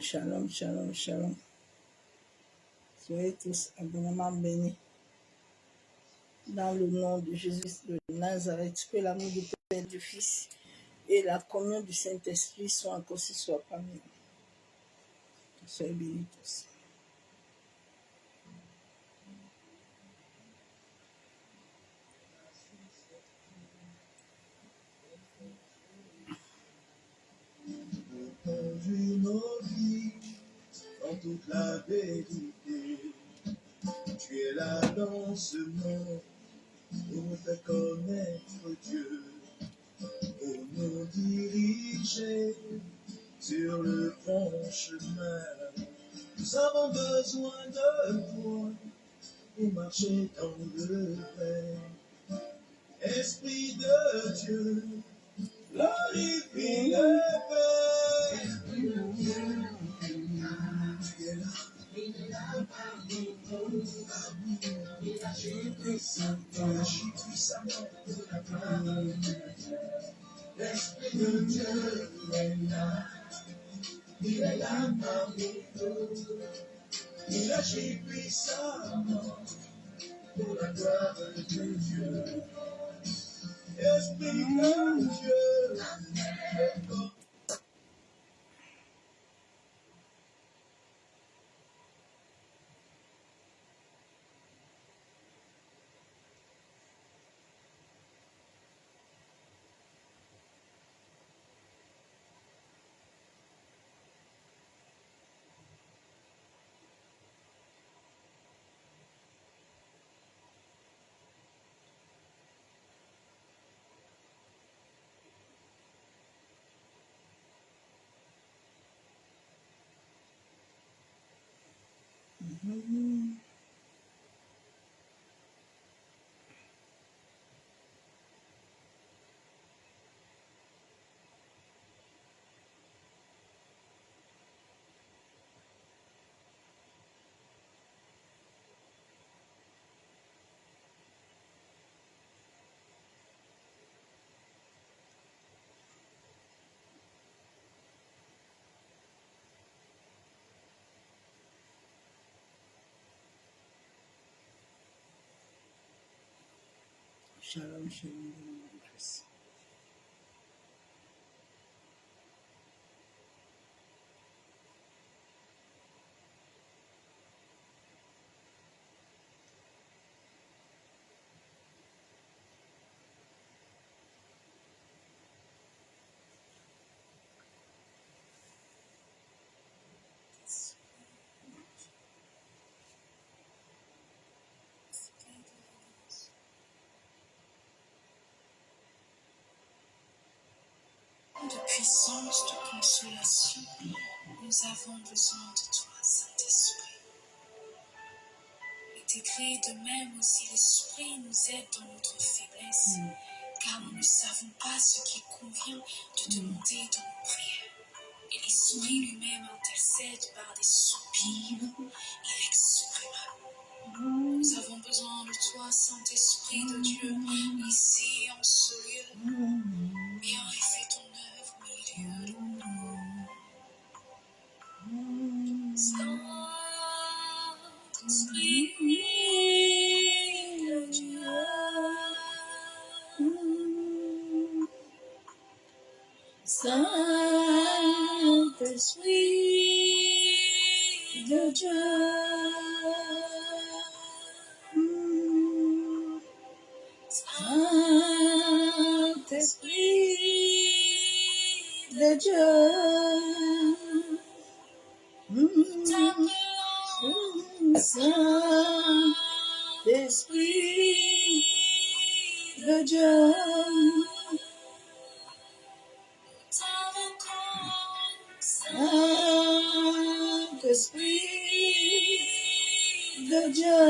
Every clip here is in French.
Shalom, shalom, shalom. Soyez tous abondamment bénis. Dans le nom de Jésus de Nazareth, que l'amour du Père et du Fils et la communion du Saint-Esprit soient encore ce soir parmi nous. Soyez bénis tous. Conduis nos vies dans toute la vérité. Tu es là dans ce monde pour faire connaître Dieu, pour nous diriger sur le bon chemin. Nous avons besoin de toi pour marcher dans le vrai. Esprit de Dieu, glorifie le Père. Tu es là. Il agit puissamment de la gloire. L'Esprit de Dieu est là. Il est là parmi nous. Il agit puissamment pour la gloire de Dieu. Esprit de Dieu. Shalom, shalom, grâce. De puissance, de consolation, nous avons besoin de toi, Saint-Esprit. Il est écrit de même aussi, l'Esprit nous aide dans notre faiblesse, car nous ne savons pas ce qui convient de demander dans nos prières. Et l'Esprit lui-même intercède par des soupirs inexprimables. Nous avons besoin de toi, Saint-Esprit de Dieu, ici en ce lieu. Viens et fais ton œuvre au milieu de nous. Saint-Esprit de Dieu, Saint-Esprit de Dieu, Saint-Esprit de Dieu, Saint-Esprit de Dieu, Saint-Esprit de Dieu,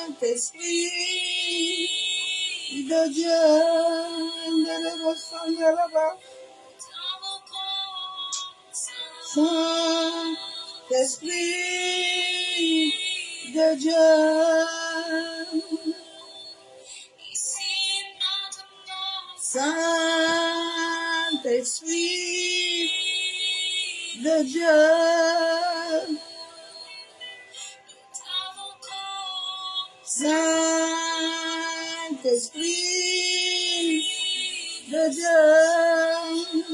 Saint-Esprit de Dieu, Saint-Esprit de Dieu, Saint-Esprit de Dieu, Saint-Esprit de Dieu,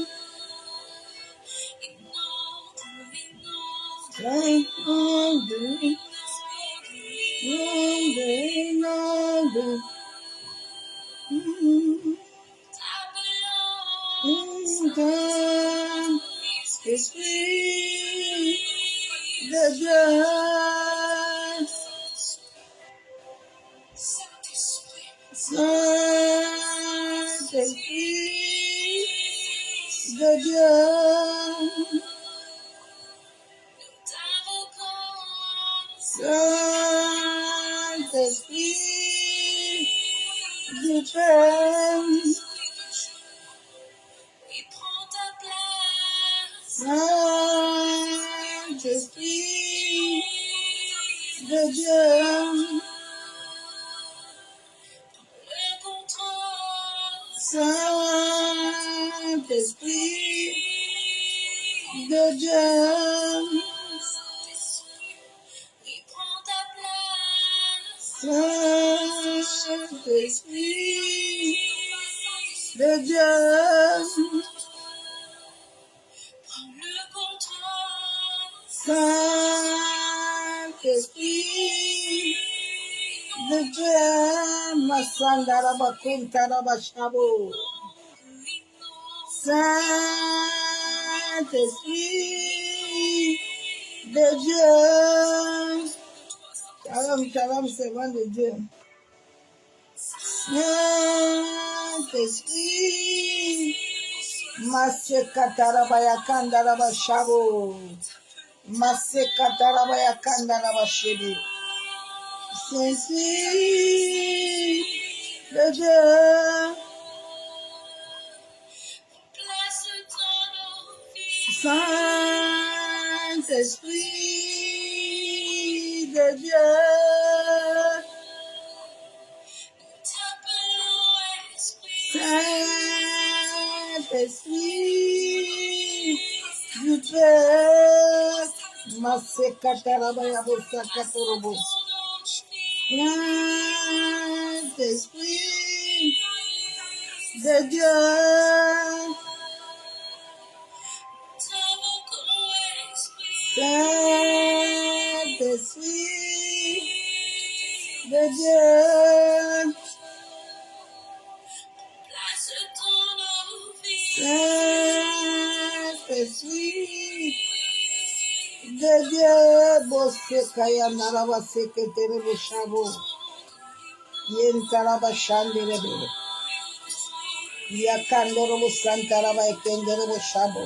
Esprit de Dieu, Saint-Esprit de Dieu, Saint-Esprit du Père, Saint-Esprit de Dieu, Saint-Esprit de Dieu, Saint-Esprit de Dieu, Saint-Esprit de Dieu, Masandara Bakuntara Bashabo, Saint-Esprit de Dieu, Shalom, shalom, servant de Dieu, Saint-Esprit, Masekatarabaya Kandaraba Shabo, Masekatarabaya Kandaraba Shebi, Saint-Esprit de Dieu, Saint-Esprit de Dieu, Saint-Esprit du Père, Masekatarabaya Bosakatorobo, Saint-Esprit de Dieu, Saint-Esprit de Dieu, Saint-Esprit de Dieu, Bosekaya Naraba Seketere Boshabo, Yentaraba Shanderebe, Yakandorobo Santaraba Ekendere Boshabo,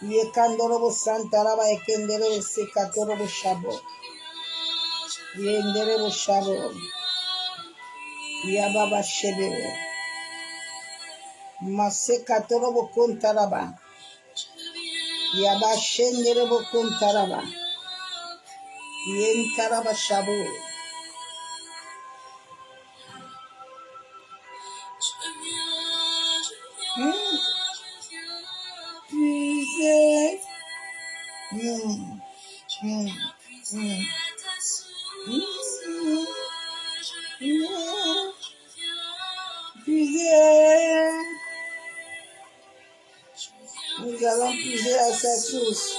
Yekandorobo Santaraba Ekendere Sekatoro Boshabo, Yendere Boshabo, Yababa Shebere, Masekatoro Bokuntaraba, Yabashendere Bokuntaraba, Yentaraba Shabo, puisez, puisez, nous allons puiser à sa source.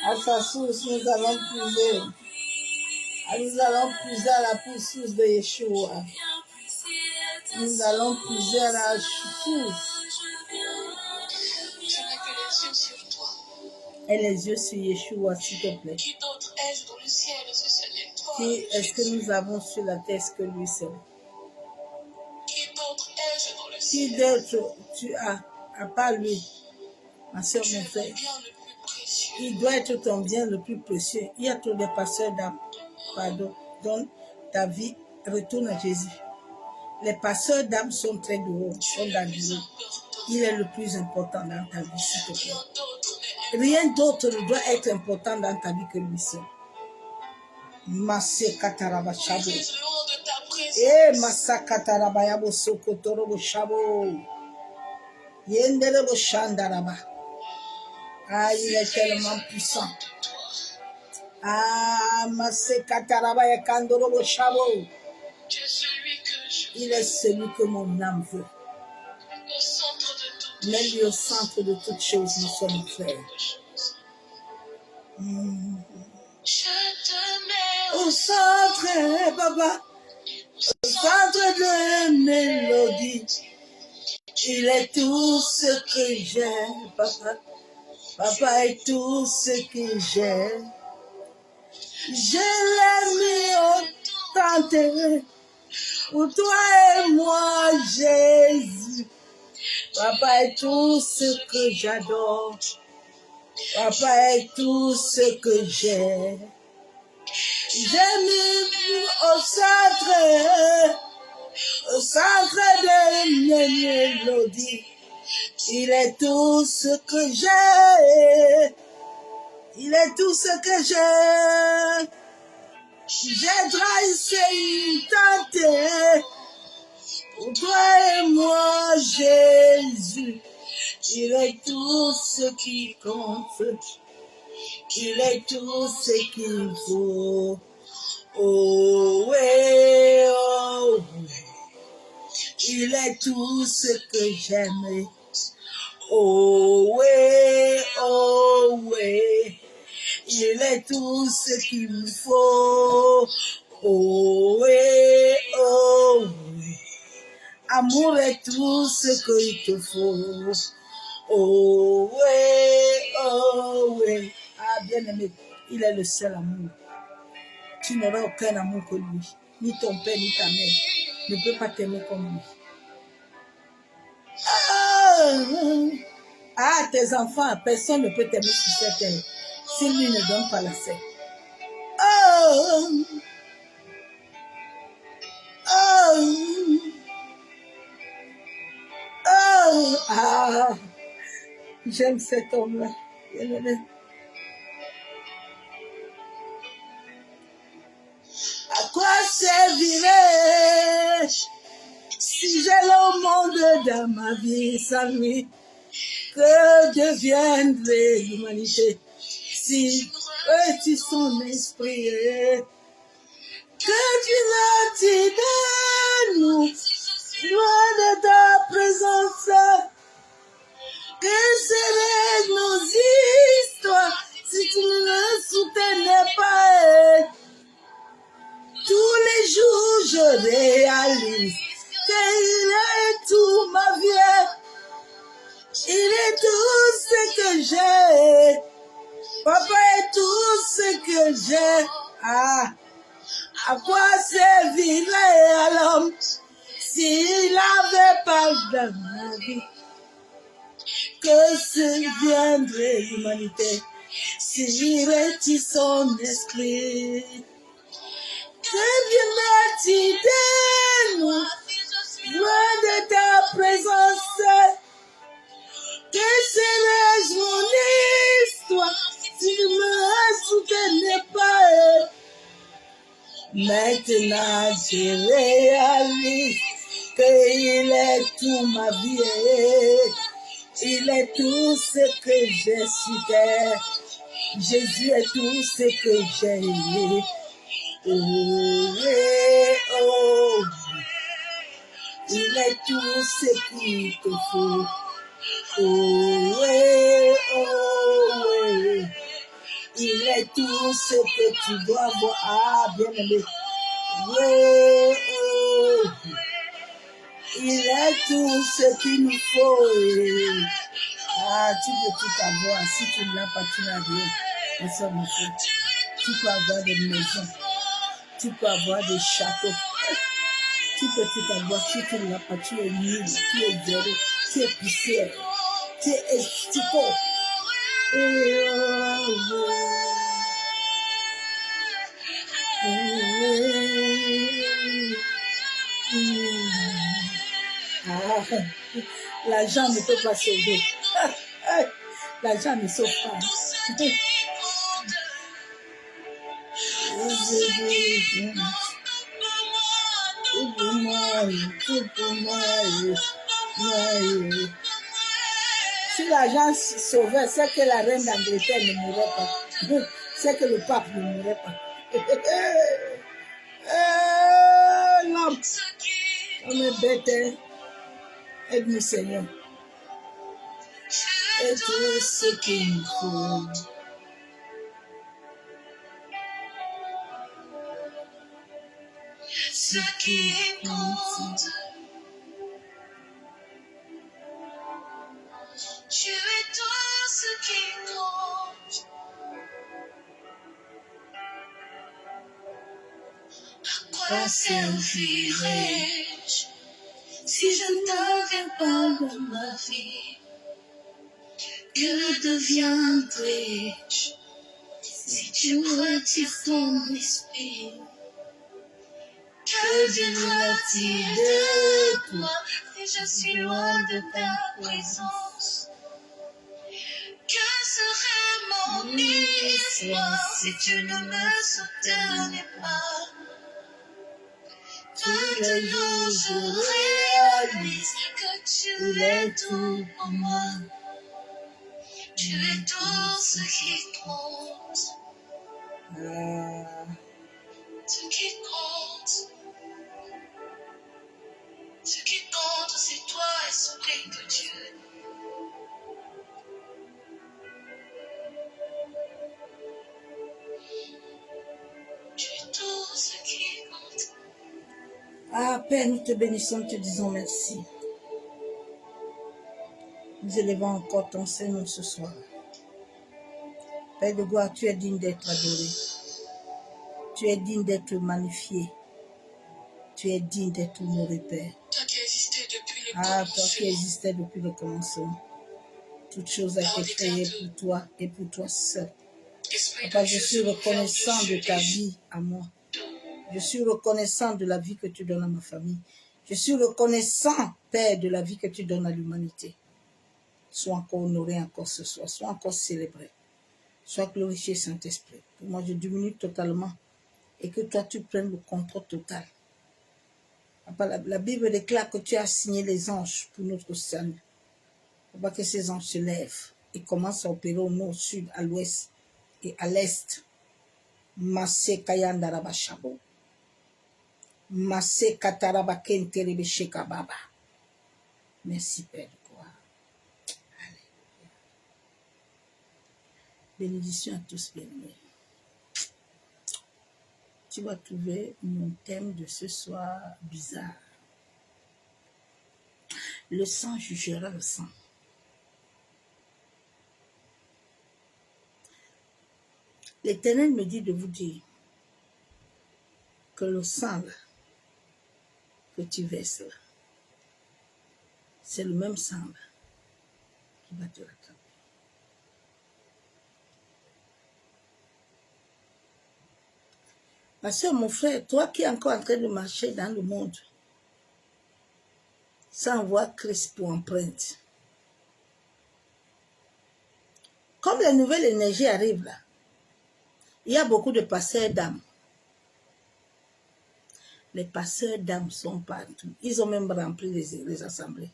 À sa source, nous allons puiser. Nous allons puiser à la source de Yeshua. Nous allons puiser à la source. Je mets que les yeux sur toi. Et les yeux sur Yeshua, s'il te plaît. Qui d'autre est-ce dans le ciel, ce seul toi? Qui est-ce que nous avons sur la terre que lui seul? Qui d'autre est-ce dans le Qui ciel? d'autre tu as, à part lui, ma soeur, Tu mon es frère? mon bien le plus précieux. Il doit être ton bien le plus précieux. Il y a trop de pasteurs d'âme. Pardon. Donc, ta vie retourne à Jésus. Les passeurs d'âme sont très gros, sont dans le haut. Il est le plus important dans ta vie, s'il te plaît. Rien d'autre ne doit être important dans ta vie que lui seul. Masse Kataraba Chabo. Eh, masakataraba yabo sokotorobo shabo. Yenderebo shandaraba. Ah, il est tellement puissant. Ah, masekataraba yakandorobo shabo. Il est celui que mon âme veut. Mets-lui au centre de toutes choses, nous sommes frères. Au centre, papa, au centre de mélodie, il est tout ce que j'aime, papa. Papa est tout ce que j'aime. Je l'ai mis au centre pour toi et moi, Jésus. Papa est tout ce que j'adore. Papa est tout ce que j'ai. J'ai mis au centre de mes mélodies. Il est tout ce que j'ai. Il est tout ce que j'ai. J'ai trahi tenté. Pour toi et moi, Jésus. Il est tout ce qui compte. Il est tout ce qu'il faut. Oh, ouais, oh, ouais. Il est tout ce que j'aime. Oh, ouais, oh, ouais. Il est tout ce qu'il me faut. Oh, ouais, oh, ouais. Amour est tout ce qu'il te faut. Oh, ouais, oh, ouais. Ah, bien-aimé, il est le seul amour. Tu n'auras aucun amour que lui. Ni ton père, ni ta mère ne peut pas t'aimer comme lui. Ah, tes enfants, personne ne peut t'aimer sur cette terre si lui ne donne pas la scène. Oh, oh, oh, ah, j'aime cet homme-là. À quoi servirait si j'ai le monde dans ma vie sans lui? Que deviendrait l'humanité si tu son esprit? Que diras-tu de nous, loin de ta présence? Que seraient nos histoires si tu ne le soutenais pas? Tous les jours je réalise qu'il est tout ma vie. Il est tout ce que j'ai. Papa est tout ce que j'ai. Ah, à quoi servirait à l'homme s'il n'avait pas de ma vie? Que se viendrait l'humanité s'il retire son esprit? Que viendra-t-il de nous, loin de ta présence? Que serais-je mon histoire si je me soutenais pas? Maintenant je réalise qu'il est tout ma vie. Il est tout ce que j'ai sur terre. Jésus est tout ce que j'ai. Oh, oh, il est tout ce qu'il te faut. Oh, ouais, oh, ouais. Il est tout ce que tu dois voir. Ah, bien aimé. Ouais, oh. Il est tout ce qu'il nous faut. Ah, tu peux tout avoir. Si tu ne l'as pas, tu n'as rien. Et ça, mon frère. Tu peux avoir des maisons. Tu peux avoir des châteaux. Tu peux tout avoir. Si tu ne l'as pas, tu es nul. Tu es zéro. Tu es poussière. Tu es estico. Ah, l'argent ne peut pas sauver. L'argent ne sauve pas. tout pour moi. Si l'argent sauvait, c'est que la reine d'Angleterre ne mourrait pas. C'est que le pape ne mourrait pas. L'homme, on est bête, hein. Aide-nous, Seigneur. Et tout ce qu'il me faut. Ce qui compte. Tu es tout ce qui compte. À quoi servirais-je si je n'avais pas de ma vie? Que deviendrais-je si tu retires ton esprit? Que diras-tu de toi si je suis loin de ta présence? Que serait mon histoire si tu ne me soutenais pas? Tous les jours je réalise que tu es tout pour moi. Tu es tout ce qui compte. Ce qui compte. Ce qui compte, c'est toi, Esprit de Dieu. Tu es tout ce qui compte. Ah, Père, nous te bénissons, te disons merci. Nous élevons encore ton Seigneur ce soir. Père de gloire, tu es digne d'être adoré. Tu es digne d'être magnifié. Tu es digne d'être honoré, Père. Toi qui existais depuis le commencement. Toi qui existais depuis le commencement. Toute chose a été créée pour toi et pour toi seul. Papa, je suis reconnaissant de ta vie à moi. Je suis reconnaissant de la vie que tu donnes à ma famille. Je suis reconnaissant, Père, de la vie que tu donnes à l'humanité. Sois encore honoré encore ce soir. Sois encore célébré. Sois glorifié, Saint-Esprit. Moi, je diminue totalement et que toi, tu prennes le contrôle total. Papa, la Bible déclare que tu as signé les anges pour notre salut. Papa, que ces anges se lèvent et commencent à opérer au nord, au sud, à l'ouest et à l'est. Masse Kayandaraba Shabo. Masse Kataraba Kenterebe Shekababa. Merci, Père de gloire. Alléluia. Bénédiction à tous, bien-aimés. Tu vas trouver mon thème de ce soir bizarre. Le sang jugera le sang. L'Éternel me dit de vous dire que le sang là, que tu verses là, c'est le même sang là qui va te rattraper. Ma soeur, mon frère, toi qui es encore en train de marcher dans le monde sans voir Christ pour empreinte, comme la nouvelle énergie arrive là, il y a beaucoup de passeurs d'âmes. Les passeurs d'âmes sont partout. Ils ont même rempli les assemblées.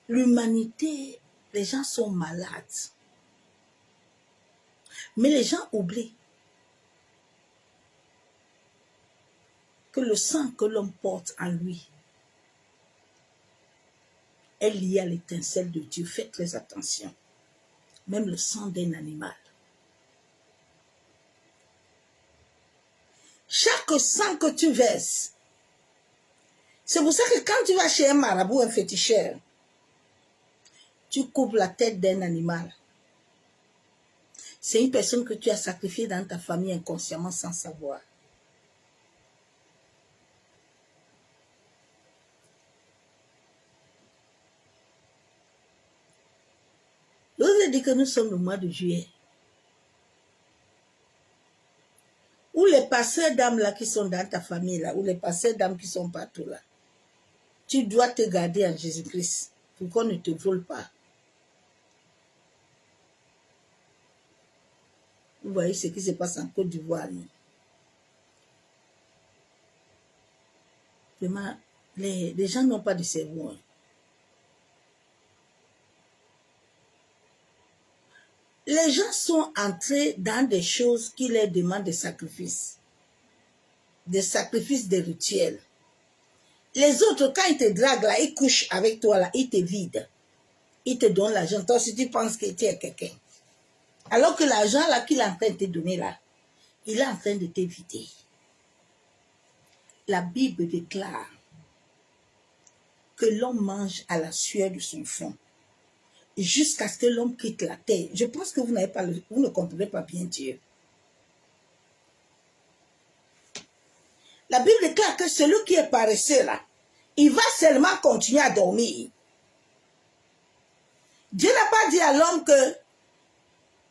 L'humanité, les gens sont malades. Mais les gens oublient que le sang que l'homme porte en lui est lié à l'étincelle de Dieu. Faites très attention. Même le sang d'un animal. Chaque sang que tu verses, c'est pour ça que quand tu vas chez un marabout, un féticheur, tu coupes la tête d'un animal. C'est une personne que tu as sacrifiée dans ta famille inconsciemment sans savoir. Je vous ai dit que nous sommes le mois de juillet. Ou les passeurs d'âmes là qui sont dans ta famille là, ou les passeurs d'âmes qui sont partout là. Tu dois te garder en Jésus-Christ pour qu'on ne te vole pas. Vous voyez ce qui se passe en Côte d'Ivoire. Vraiment, les gens n'ont pas de cerveau. Hein. Les gens sont entrés dans des choses qui leur demandent des sacrifices des rituels. Les autres, quand ils te draguent là, ils couchent avec toi là, ils te vident. Ils te donnent l'argent. Toi, si tu penses que tu es quelqu'un. Alors que l'argent là qu'il est en train de te donner là, il est en train de te vider. La Bible déclare que l'homme mange à la sueur de son front jusqu'à ce que l'homme quitte la terre. Je pense que vous ne comprenez pas bien Dieu. La Bible déclare que celui qui est paresseux là, il va seulement continuer à dormir. Dieu n'a pas dit à l'homme que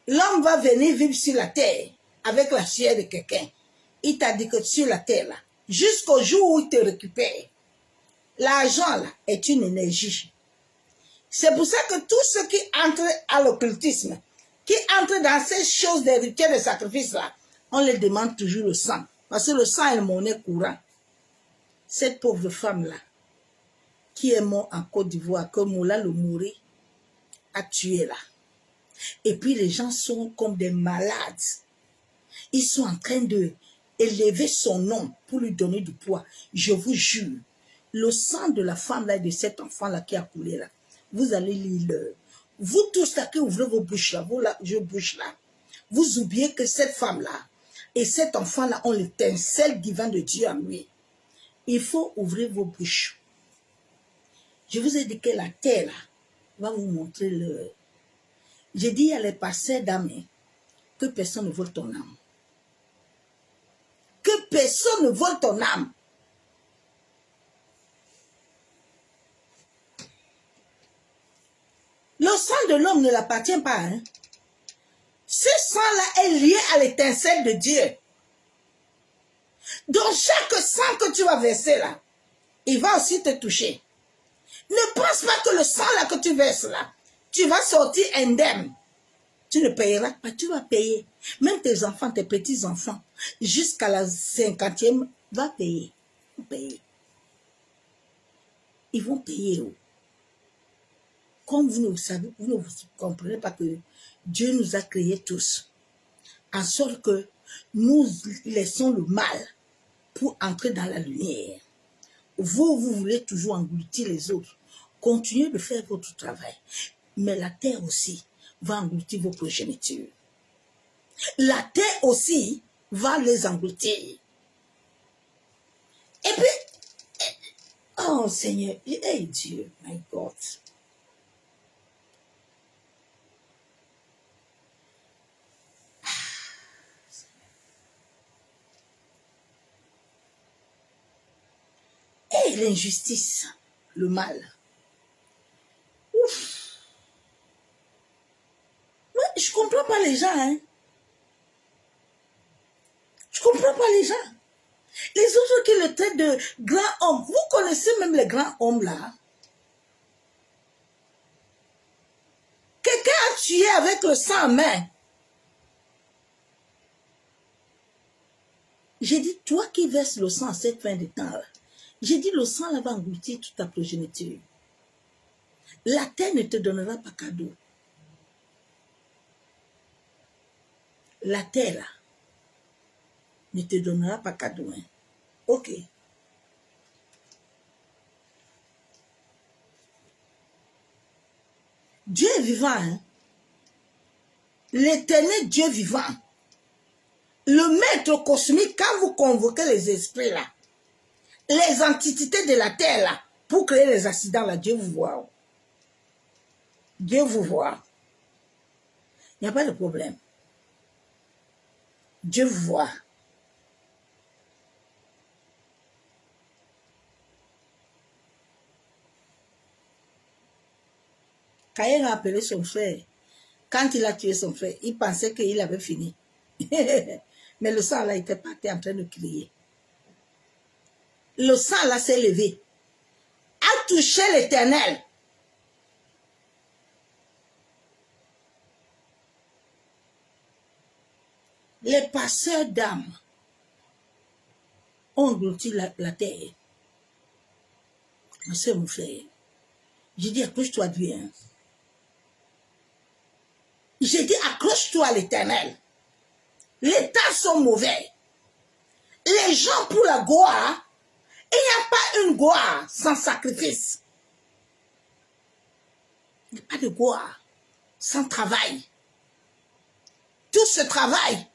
l'homme va venir vivre sur la terre avec la sueur de quelqu'un. Il t'a dit que sur la terre là, jusqu'au jour où il te récupère. L'argent là est une énergie. C'est pour ça que tous ceux qui entrent à l'occultisme, qui entrent dans ces choses des rituels de sacrifice là, on les demande toujours le sang. Parce que le sang est monnaie courante. Cette pauvre femme-là, qui est morte en Côte d'Ivoire, que Moula le Mouri a tué là. Et puis les gens sont comme des malades. Ils sont en train de élever son nom pour lui donner du poids. Je vous jure, le sang de la femme-là et de cet enfant-là qui a coulé là, vous allez lire l'heure. Vous tous là qui ouvrez vos bouches là, vous là, je bouche là, vous oubliez que cette femme-là et cet enfant-là ont l'étincelle divine de Dieu en lui. Il faut ouvrir vos bouches. Je vous ai dit que la terre là, va vous montrer l'heure. J'ai dit à les pasteurs d'âme que personne ne vole ton âme. Que personne ne vole ton âme. Le sang de l'homme ne l'appartient pas. Hein? Ce sang-là est lié à l'étincelle de Dieu. Donc chaque sang que tu vas verser là, il va aussi te toucher. Ne pense pas que le sang là que tu verses là, tu vas sortir indemne. Tu ne payeras pas, tu vas payer. Même tes enfants, tes petits-enfants, jusqu'à la 50e, va payer. Ils vont payer. Ils vont payer. Comme vous ne savez, vous ne comprenez pas que Dieu nous a créés tous, en sorte que nous laissons le mal pour entrer dans la lumière. Vous voulez toujours engloutir les autres. Continuez de faire votre travail. Mais la terre aussi va engloutir vos progénitures. La terre aussi va les engloutir. Et puis, oh Seigneur, hey Dieu, my God. Et l'injustice, le mal. Ouf. Moi, je ne comprends pas les gens, hein. Je ne comprends pas les gens. Les autres qui le traitent de grands hommes. Vous connaissez même les grands hommes là. Quelqu'un a tué avec le sang en main. J'ai dit, toi qui verses le sang à cette fin de temps là. J'ai dit, le sang là va engloutir toute ta progéniture. La terre ne te donnera pas cadeau. La terre là ne te donnera pas cadeau. Hein. Ok. Dieu est vivant. Hein? L'éternel Dieu vivant. Le maître cosmique, quand vous convoquez les esprits là, les entités de la terre là, pour créer les accidents là, Dieu vous voit. Dieu vous voit. Il n'y a pas de problème. Dieu vous voit. Caïn a appelé son frère. Quand il a tué son frère, il pensait qu'il avait fini. Mais le sang là était parti en train de crier. Le sang là s'est levé. A touché l'Éternel. Les passeurs d'âmes ont englouti la terre. Ma soeur, mon frère, j'ai dit accroche-toi à Dieu. Hein. J'ai dit accroche-toi à l'Éternel. Les temps sont mauvais. Les gens pour la gloire, il n'y a pas une gloire sans sacrifice. Il n'y a pas de gloire sans travail. Tout ce travail.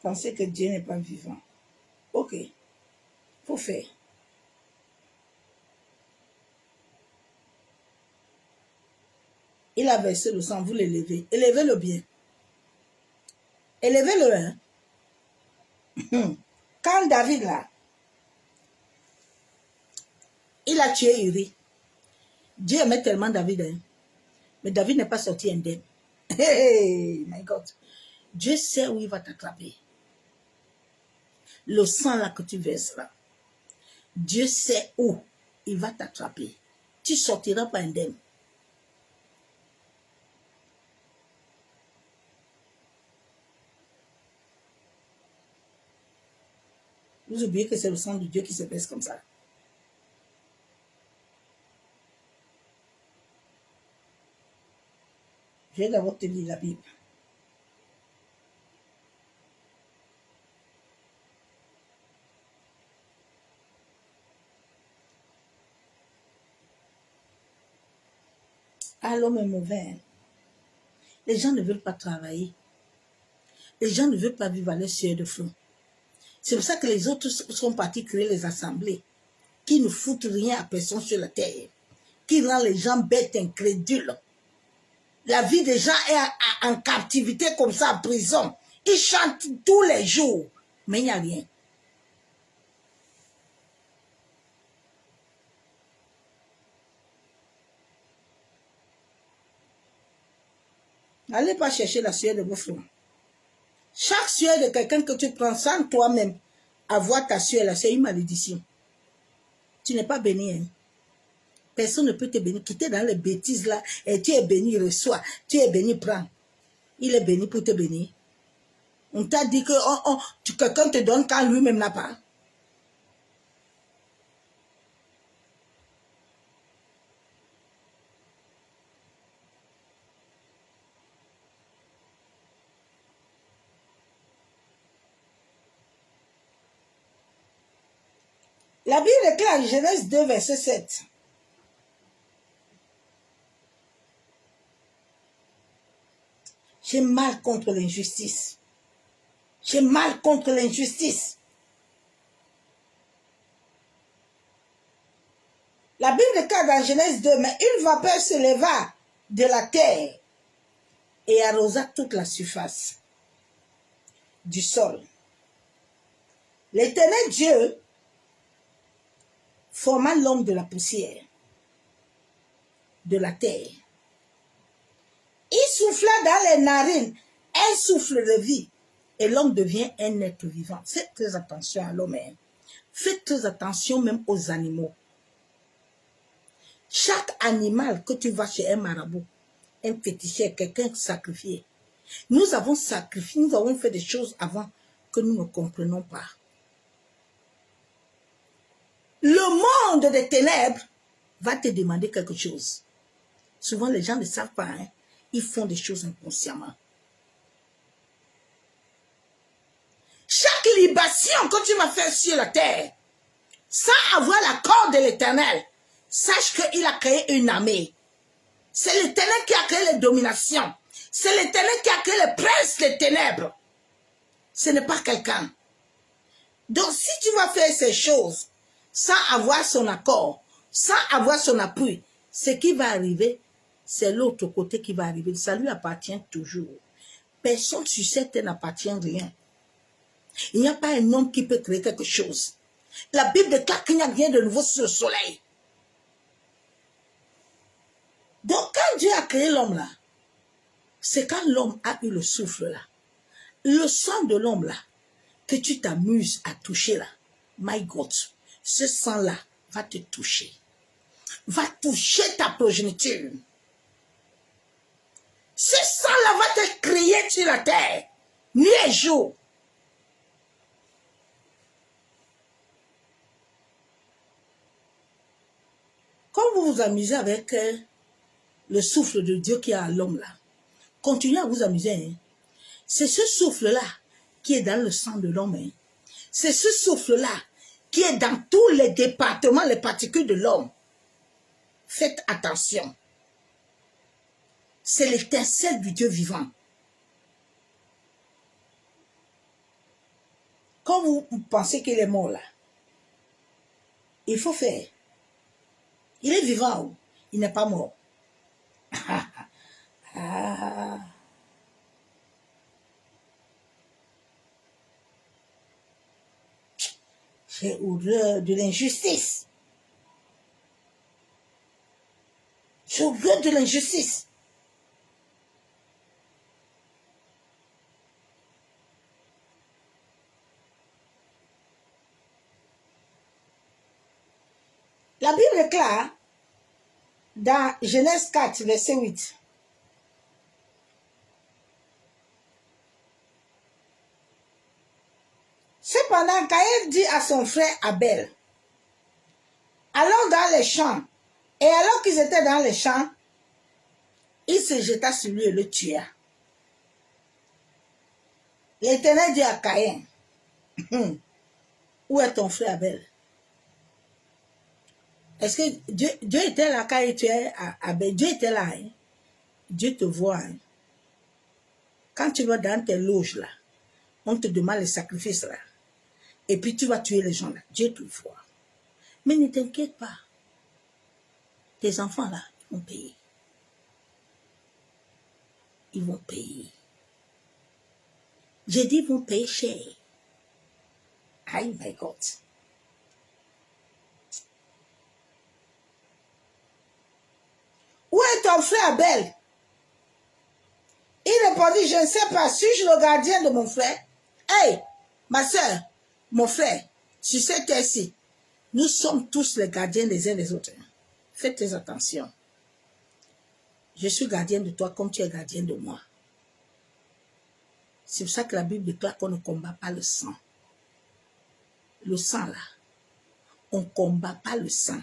Pensez que Dieu n'est pas vivant. Ok, faut faire. Il a versé le sang, vous l'élevez. Élevez-le bien. Élevez-le. Hein? Quand David, là, il a tué Uri, Dieu aimait tellement David. Hein? Mais David n'est pas sorti indemne. Hey, my God. Dieu sait où il va t'attraper. Le sang là que tu verses là, Dieu sait où il va t'attraper. Tu ne sortiras pas indemne. Vous oubliez que c'est le sang de Dieu qui se verse comme ça. Je vais d'abord te lire la Bible. Ah, l'homme est mauvais. Les gens ne veulent pas travailler. Les gens ne veulent pas vivre à leur sueur de front. C'est pour ça que les autres sont partis créer les assemblées qui ne foutent rien à personne sur la terre, qui rend les gens bêtes, incrédules. La vie des gens est en captivité comme ça, en prison. Ils chantent tous les jours, mais il n'y a rien. N'allez pas chercher la sueur de vos fronts. Chaque sueur de quelqu'un que tu prends sans toi-même avoir ta sueur là, c'est une malédiction. Tu n'es pas béni. Hein? Personne ne peut te bénir. Quitter dans les bêtises là, et tu es béni, reçois. Tu es béni, prends. Il est béni pour te bénir. On t'a dit que quelqu'un te donne quand lui-même n'a pas. La Bible déclare, Genèse 2, verset 7. J'ai mal contre l'injustice. J'ai mal contre l'injustice. La Bible déclare dans Genèse 2, mais une vapeur se leva de la terre et arrosa toute la surface du sol. L'Éternel Dieu forma l'homme de la poussière de la terre. Il souffla dans les narines un souffle de vie et l'homme devient un être vivant. Faites très attention à l'homme. Hein. Faites très attention même aux animaux. Chaque animal que tu vas chez un marabout, un féticheur, quelqu'un sacrifié, nous avons sacrifié, nous avons fait des choses avant que nous ne comprenons pas. Le monde des ténèbres va te demander quelque chose. Souvent, les gens ne savent pas. Hein? Ils font des choses inconsciemment. Chaque libation que tu vas faire sur la terre, sans avoir l'accord de l'Éternel, sache qu'il a créé une armée. C'est l'Éternel qui a créé les dominations. C'est l'Éternel qui a créé les princes des ténèbres. Ce n'est pas quelqu'un. Donc, si tu vas faire ces choses sans avoir son accord, sans avoir son appui, ce qui va arriver, c'est l'autre côté qui va arriver. Ça lui appartient toujours. Personne sur cette terre n'appartient à rien. Il n'y a pas un homme qui peut créer quelque chose. La Bible déclare qu'il n'y a rien de nouveau sur le soleil. Donc, quand Dieu a créé l'homme là, c'est quand l'homme a eu le souffle là, le sang de l'homme là, que tu t'amuses à toucher là, my God, ce sang là va te toucher. va toucher ta progéniture. Ce sang-là va te crier sur la terre, nuit et jour. Quand vous vous amusez avec le souffle de Dieu qui est à l'homme là, continuez à vous amuser. Hein. C'est ce souffle-là qui est dans le sang de l'homme. Hein. C'est ce souffle-là qui est dans tous les départements, les particules de l'homme. Faites attention. C'est l'étincelle du Dieu vivant. Quand vous pensez qu'il est mort là, il faut faire. Il est vivant, il n'est pas mort. J'ai horreur de l'injustice. J'ai horreur de l'injustice. La Bible est claire dans Genèse 4, verset 8. Cependant, Caïn dit à son frère Abel, allons dans les champs. Et alors qu'ils étaient dans les champs, il se jeta sur lui et le tua. L'Éternel dit à Caïn, où est ton frère Abel? Est-ce que Dieu était là quand il tuait Abel? Dieu était là. Hein? Dieu te voit. Hein? Quand tu vas dans tes loges là, on te demande les sacrifices là. Et puis tu vas tuer les gens là. Dieu te voit. Mais ne t'inquiète pas. Tes enfants là, ils vont payer. Ils vont payer. J'ai dit ils vont payer cher. Oh my God. Où est ton frère Abel? Il répondit, je ne sais pas, suis-je le gardien de mon frère? Hey, ma soeur, mon frère, sur cette terre-ci, nous sommes tous les gardiens les uns des autres. Faites très attention. Je suis gardien de toi comme tu es gardien de moi. C'est pour ça que la Bible déclare qu'on ne combat pas le sang. Le sang là, on ne combat pas le sang.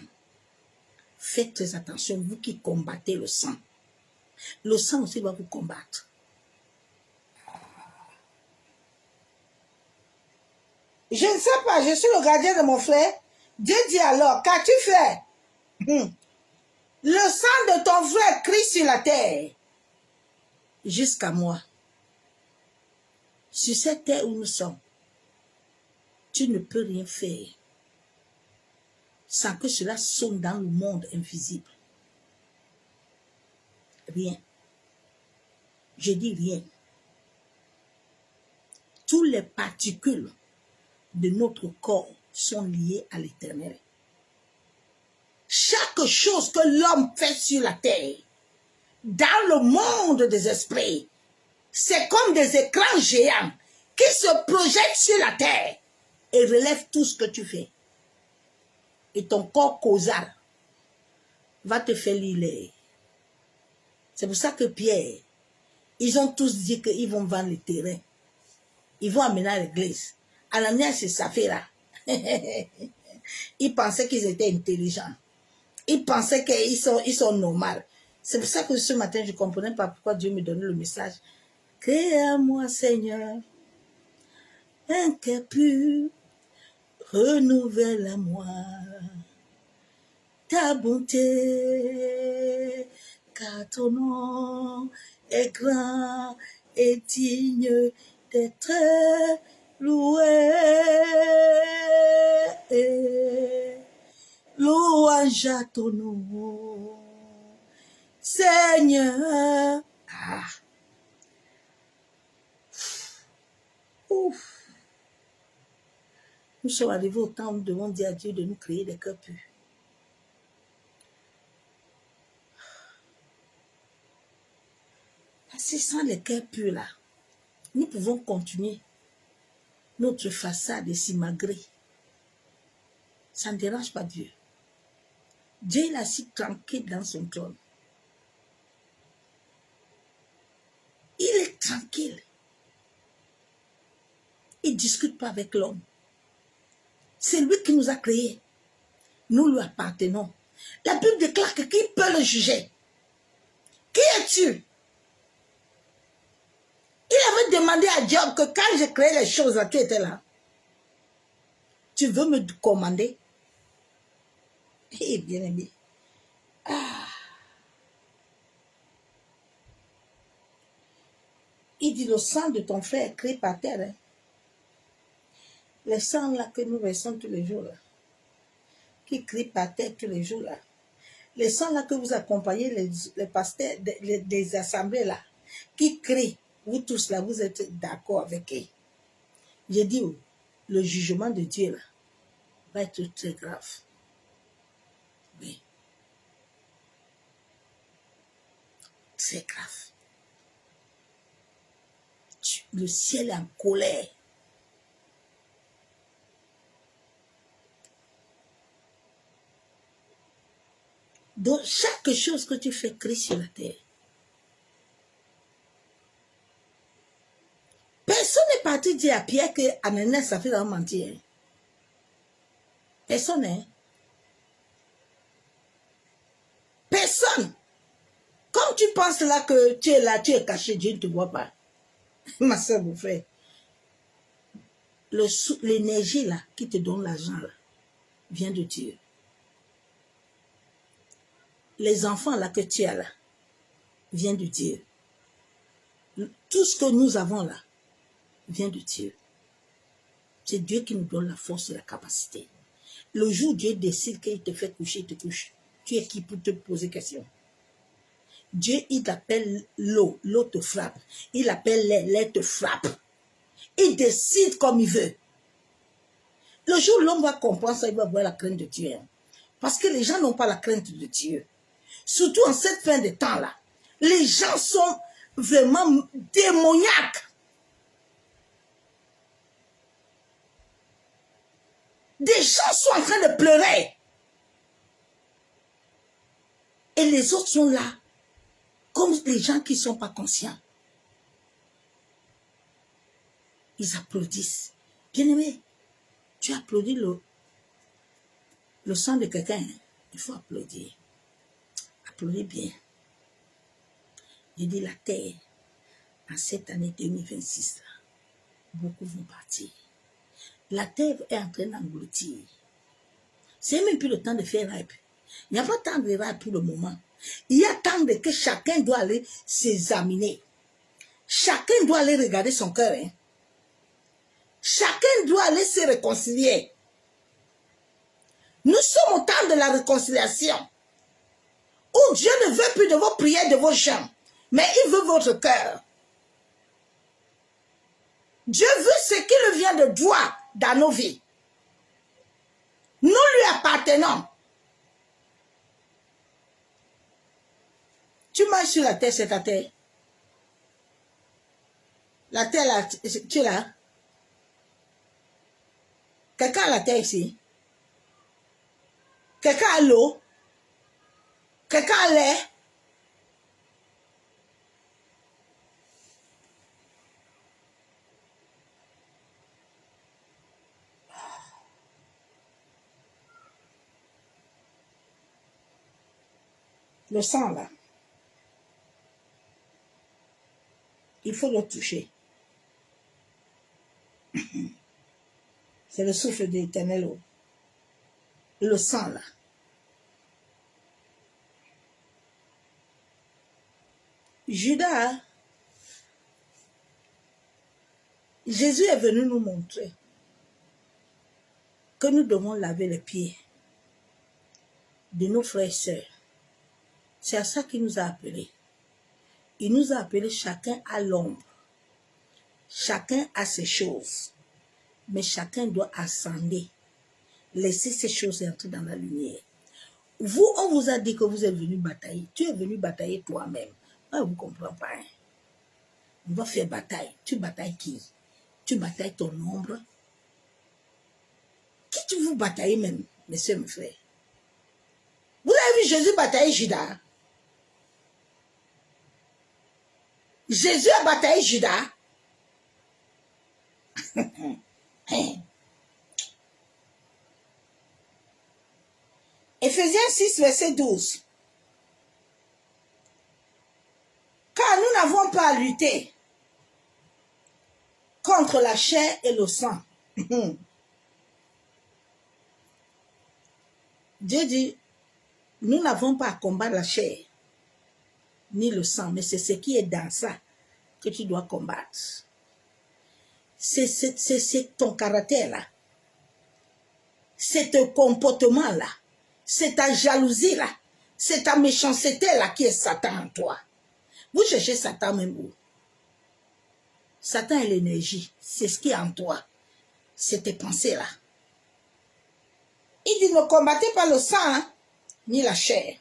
Faites très attention, vous qui combattez le sang. Le sang aussi va vous combattre. Je ne sais pas, je suis le gardien de mon frère. Dieu dit alors, qu'as-tu fait? Le sang de ton frère crie sur la terre. Jusqu'à moi. Sur cette terre où nous sommes, tu ne peux rien faire sans que cela sonne dans le monde invisible. Rien. Je dis rien. Toutes les particules de notre corps sont liées à l'Éternel. Chaque chose que l'homme fait sur la terre, dans le monde des esprits, c'est comme des écrans géants qui se projettent sur la terre et relèvent tout ce que tu fais. Et ton corps causal va te faire lire. C'est pour ça que Pierre, ils ont tous dit qu'ils vont vendre les terrains. Ils vont amener à l'église. Ananias et Saphira. Ils pensaient qu'ils étaient intelligents. Ils pensaient qu'ils sont normaux. C'est pour ça que ce matin, je ne comprenais pas pourquoi Dieu me donnait le message. Crée à moi, Seigneur, un cœur pur, renouvelle à moi ta bonté, car ton nom est grand et digne d'être loué. Louange à ton nom, Seigneur. Ah. Ouf. Nous sommes arrivés au temps où nous devons dire à Dieu de nous créer des cœurs purs. Parce que sans les cœurs purs là, nous pouvons continuer notre façade et s'imagrer. Ça ne dérange pas Dieu. Dieu est assis tranquille dans son trône. Il est tranquille. Il ne discute pas avec l'homme. C'est lui qui nous a créés. Nous lui appartenons. La Bible déclare que qui peut le juger? Qui es-tu? Il avait demandé à Job que quand j'ai créé les choses, là, tu étais là. Tu veux me commander? Eh bien aimé. Ah. Il dit le sang de ton frère est créé par terre. Hein. Le sang là que nous versons tous les jours là. Qui crie par terre tous les jours là. Les sang là que vous accompagnez les pasteurs des assemblées là. Qui crient. Vous tous là, vous êtes d'accord avec eux. J'ai dit, oh, le jugement de Dieu là va être très grave. Oui. Très grave. Le ciel est en colère. Donc, chaque chose que tu fais crie sur la terre. Personne n'est parti dire à Pierre que Ananias a fait dans mentir. Personne, hein? Personne. Comme tu penses là que tu es là, tu es caché, Dieu ne te voit pas. Ma soeur, mon frère. L'énergie là, qui te donne l'argent là, vient de Dieu. Les enfants là que tu as là, viennent de Dieu. Tout ce que nous avons là, vient de Dieu. C'est Dieu qui nous donne la force et la capacité. Le jour où Dieu décide qu'il te fait coucher, il te couche. Tu es qui pour te poser question? Dieu, il t'appelle l'eau, l'eau te frappe. Il appelle l'air te frappe. Il décide comme il veut. Le jour où l'homme va comprendre ça, il va avoir la crainte de Dieu. Parce que les gens n'ont pas la crainte de Dieu. Surtout en cette fin de temps-là. Les gens sont vraiment démoniaques. Des gens sont en train de pleurer. Et les autres sont là. Comme les gens qui ne sont pas conscients. Ils applaudissent. Bien-aimé, tu applaudis le sang de quelqu'un. Il faut applaudir. Applaudis bien. J'ai dit la terre, en cette année 2026, là, beaucoup vont partir. La terre est en train d'engloutir. C'est même plus le temps de faire rap. Il n'y a pas tant de rap pour le moment. Il y a tant de que chacun doit aller s'examiner. Chacun doit aller regarder son cœur. Hein. Chacun doit aller se réconcilier. Nous sommes au temps de la réconciliation. Où Dieu ne veut plus de vos prières, de vos chants. Mais il veut votre cœur. Dieu veut ce qui lui vient de droit dans nos vies. Nous lui appartenons. Tu marches sur la terre, c'est ta terre. La terre, là, tu es là. Quelqu'un a la terre ici. Quelqu'un a l'eau. Quelqu'un a l'air. Le sang, là. Il faut le toucher. C'est le souffle de l'Éternel. Le sang, là. Judas, Jésus est venu nous montrer que nous devons laver les pieds de nos frères et sœurs. C'est à ça qu'il nous a appelés. Il nous a appelés chacun à l'ombre. Chacun a ses choses. Mais chacun doit ascender. Laisser ces choses entrer dans la lumière. Vous, on vous a dit que vous êtes venu batailler. Tu es venu batailler toi-même. Moi, je ne vous comprends pas. Hein. On va faire bataille. Tu batailles qui? Tu batailles ton ombre. Qui tu veux batailler même, mes soeurs, mes frères? Vous vu Jésus batailler Judas? Jésus a bataillé Judas. Éphésiens 6, verset 12. Car nous n'avons pas à lutter contre la chair et le sang. Dieu dit, nous n'avons pas à combattre la chair ni le sang, mais c'est ce qui est dans ça que tu dois combattre. C'est ton caractère-là. C'est ton comportement-là. C'est ta jalousie-là. C'est ta méchanceté-là qui est Satan en toi. Vous cherchez Satan même où? Satan est l'énergie. C'est ce qui est en toi. C'est tes pensées-là. Il dit, ne combattez pas le sang, hein, ni la chair.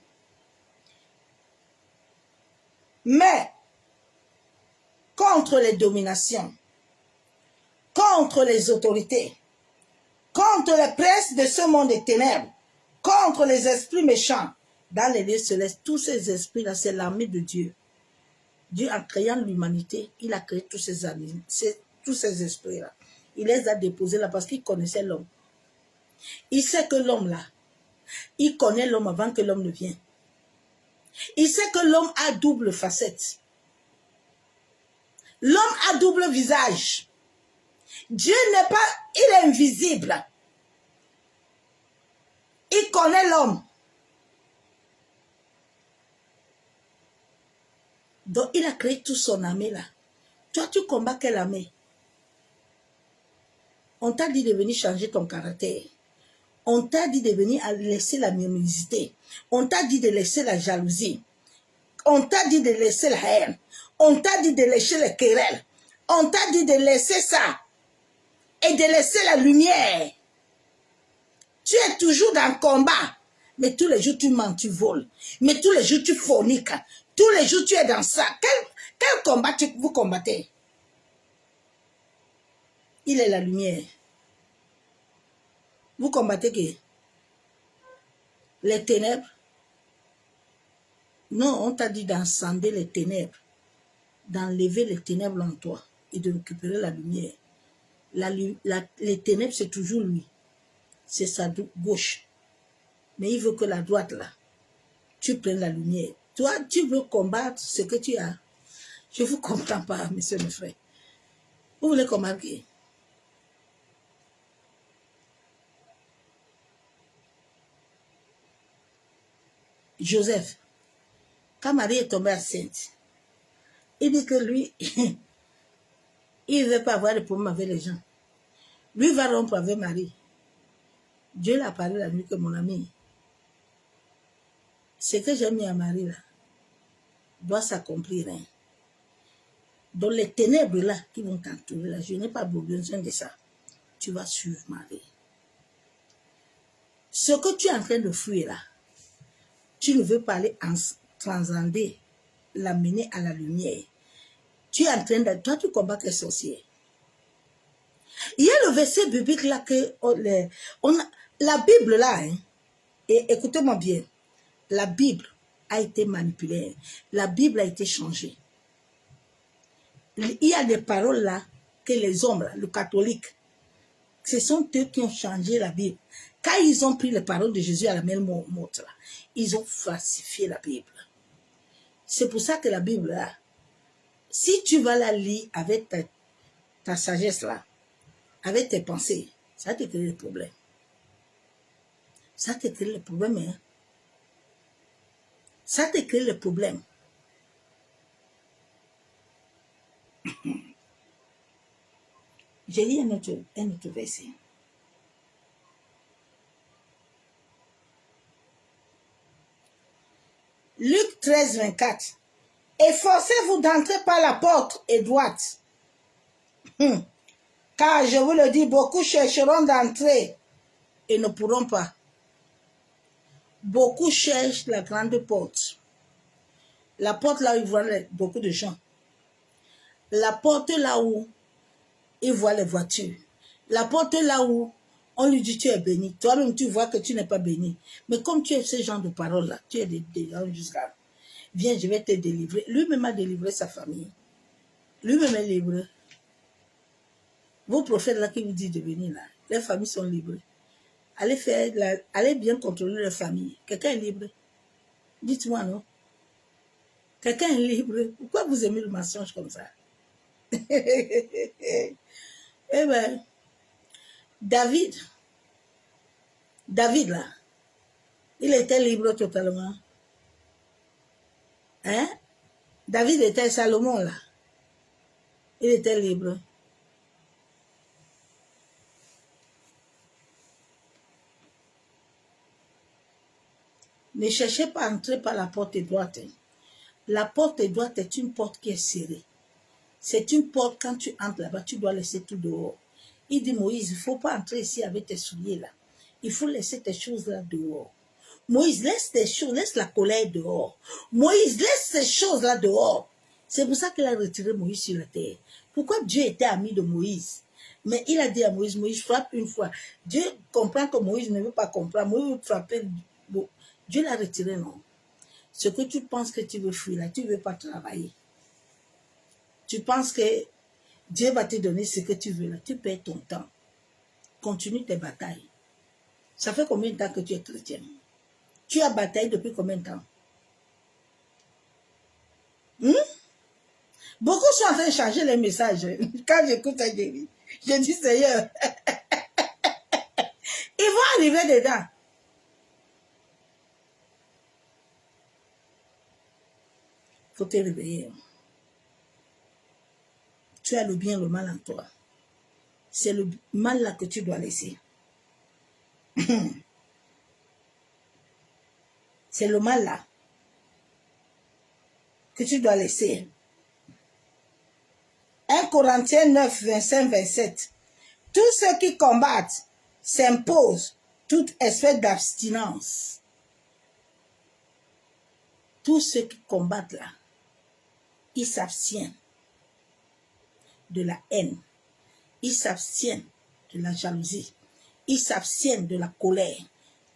Mais, contre les dominations, contre les autorités, contre les princes de ce monde des ténèbres, contre les esprits méchants, dans les lieux célestes, tous ces esprits-là, c'est l'armée de Dieu. Dieu, en créant l'humanité, il a créé tous ces esprits-là. Il les a déposés là parce qu'il connaissait l'homme. Il sait que l'homme là, il connaît l'homme avant que l'homme ne vienne. Il sait que l'homme a double facette. L'homme a double visage. Dieu n'est pas, il est invisible. Il connaît l'homme. Donc il a créé tout son armée là. Toi, tu combats quelle armée? On t'a dit de venir changer ton caractère. On t'a dit de venir laisser la mimosité. On t'a dit de laisser la jalousie. On t'a dit de laisser la haine. On t'a dit de laisser les querelles. On t'a dit de laisser ça. Et de laisser la lumière. Tu es toujours dans le combat. Mais tous les jours tu mens, tu voles. Mais tous les jours tu forniques. Tous les jours tu es dans ça. Quel combat vous combattez? Il est la lumière. Vous combattez qui? Les ténèbres? Non, on t'a dit d'encender les ténèbres, d'enlever les ténèbres en toi et de récupérer la lumière. Les ténèbres, c'est toujours lui. C'est sa gauche. Mais il veut que la droite, là, tu prennes la lumière. Toi, tu veux combattre ce que tu as. Je ne vous comprends pas, messieurs mes frères. Vous voulez combattre qui? Joseph, quand Marie est tombée enceinte, il dit que lui, il ne veut pas avoir de problème avec les gens. Lui va rompre avec Marie. Dieu l'a parlé la nuit que mon ami, ce que j'ai mis à Marie là, doit s'accomplir. Hein. Dans les ténèbres là qui vont t'entourer là, je n'ai pas besoin de ça. Tu vas suivre Marie. Ce que tu es en train de fuir là, tu ne veux pas aller transcender, l'amener à la lumière. Tu es en train de... Toi, tu combats les sorciers. Il y a le verset biblique là que... la Bible là, hein, et écoutez-moi bien, la Bible a été manipulée. La Bible a été changée. Il y a des paroles là que les hommes, là, le catholique, ce sont eux qui ont changé la Bible. Quand ils ont pris les paroles de Jésus à la même montre, là, ils ont falsifié la Bible. C'est pour ça que la Bible, là, si tu vas la lire avec ta sagesse, là, avec tes pensées, ça te crée des problèmes. Ça te crée les problèmes. Hein? Ça te crée les problèmes. J'ai lu un autre verset. Luc 13, 24. Efforcez-vous d'entrer par la porte étroite. Car je vous le dis, beaucoup chercheront d'entrer et ne pourront pas. Beaucoup cherchent la grande porte. La porte là où ils voient beaucoup de gens. La porte là où ils voient les voitures. La porte là où On lui dit, tu es béni. Toi-même, tu vois que tu n'es pas béni. Mais comme tu es ce genre de parole-là, tu es des gens jusqu'à, viens, je vais te délivrer. Lui-même a délivré sa famille. Lui-même est libre. Vos prophètes là qui vous disent de venir là, les familles sont libres. Allez bien contrôler leur famille. Quelqu'un est libre. Dites-moi, non? Quelqu'un est libre. Pourquoi vous aimez le mensonge comme ça? Eh bien, David là, il était libre totalement. Hein? David était Salomon là. Il était libre. Ne cherchez pas à entrer par la porte droite. La porte droite est une porte qui est serrée. C'est une porte, quand tu entres là-bas, tu dois laisser tout dehors. Il dit, Moïse, il ne faut pas entrer ici avec tes souliers là. Il faut laisser tes choses là dehors. Moïse, laisse tes choses, laisse la colère dehors. Moïse, laisse ces choses là dehors. C'est pour ça qu'il a retiré Moïse sur la terre. Pourquoi Dieu était ami de Moïse? Mais il a dit à Moïse, Moïse frappe une fois. Dieu comprend que Moïse ne veut pas comprendre. Moïse veut frapper. Bon, Dieu l'a retiré, non. Ce que tu penses que tu veux fuir là, tu ne veux pas travailler. Tu penses que Dieu va te donner ce que tu veux là. Tu perds ton temps. Continue tes batailles. Ça fait combien de temps que tu es chrétien? Tu as bataillé depuis combien de temps? Beaucoup sont en train de changer les messages. Quand j'écoute ça, je dis Seigneur, ils vont arriver dedans. Il faut te réveiller. Tu as le bien, le mal en toi. C'est le mal là que tu dois laisser. C'est le mal là que tu dois laisser. 1 Corinthiens 9, 25, 27. Tous ceux qui combattent s'imposent toute espèce d'abstinence. Tous ceux qui combattent là, ils s'abstiennent de la haine. Ils s'abstiennent de la jalousie. Ils s'abstiennent de la colère.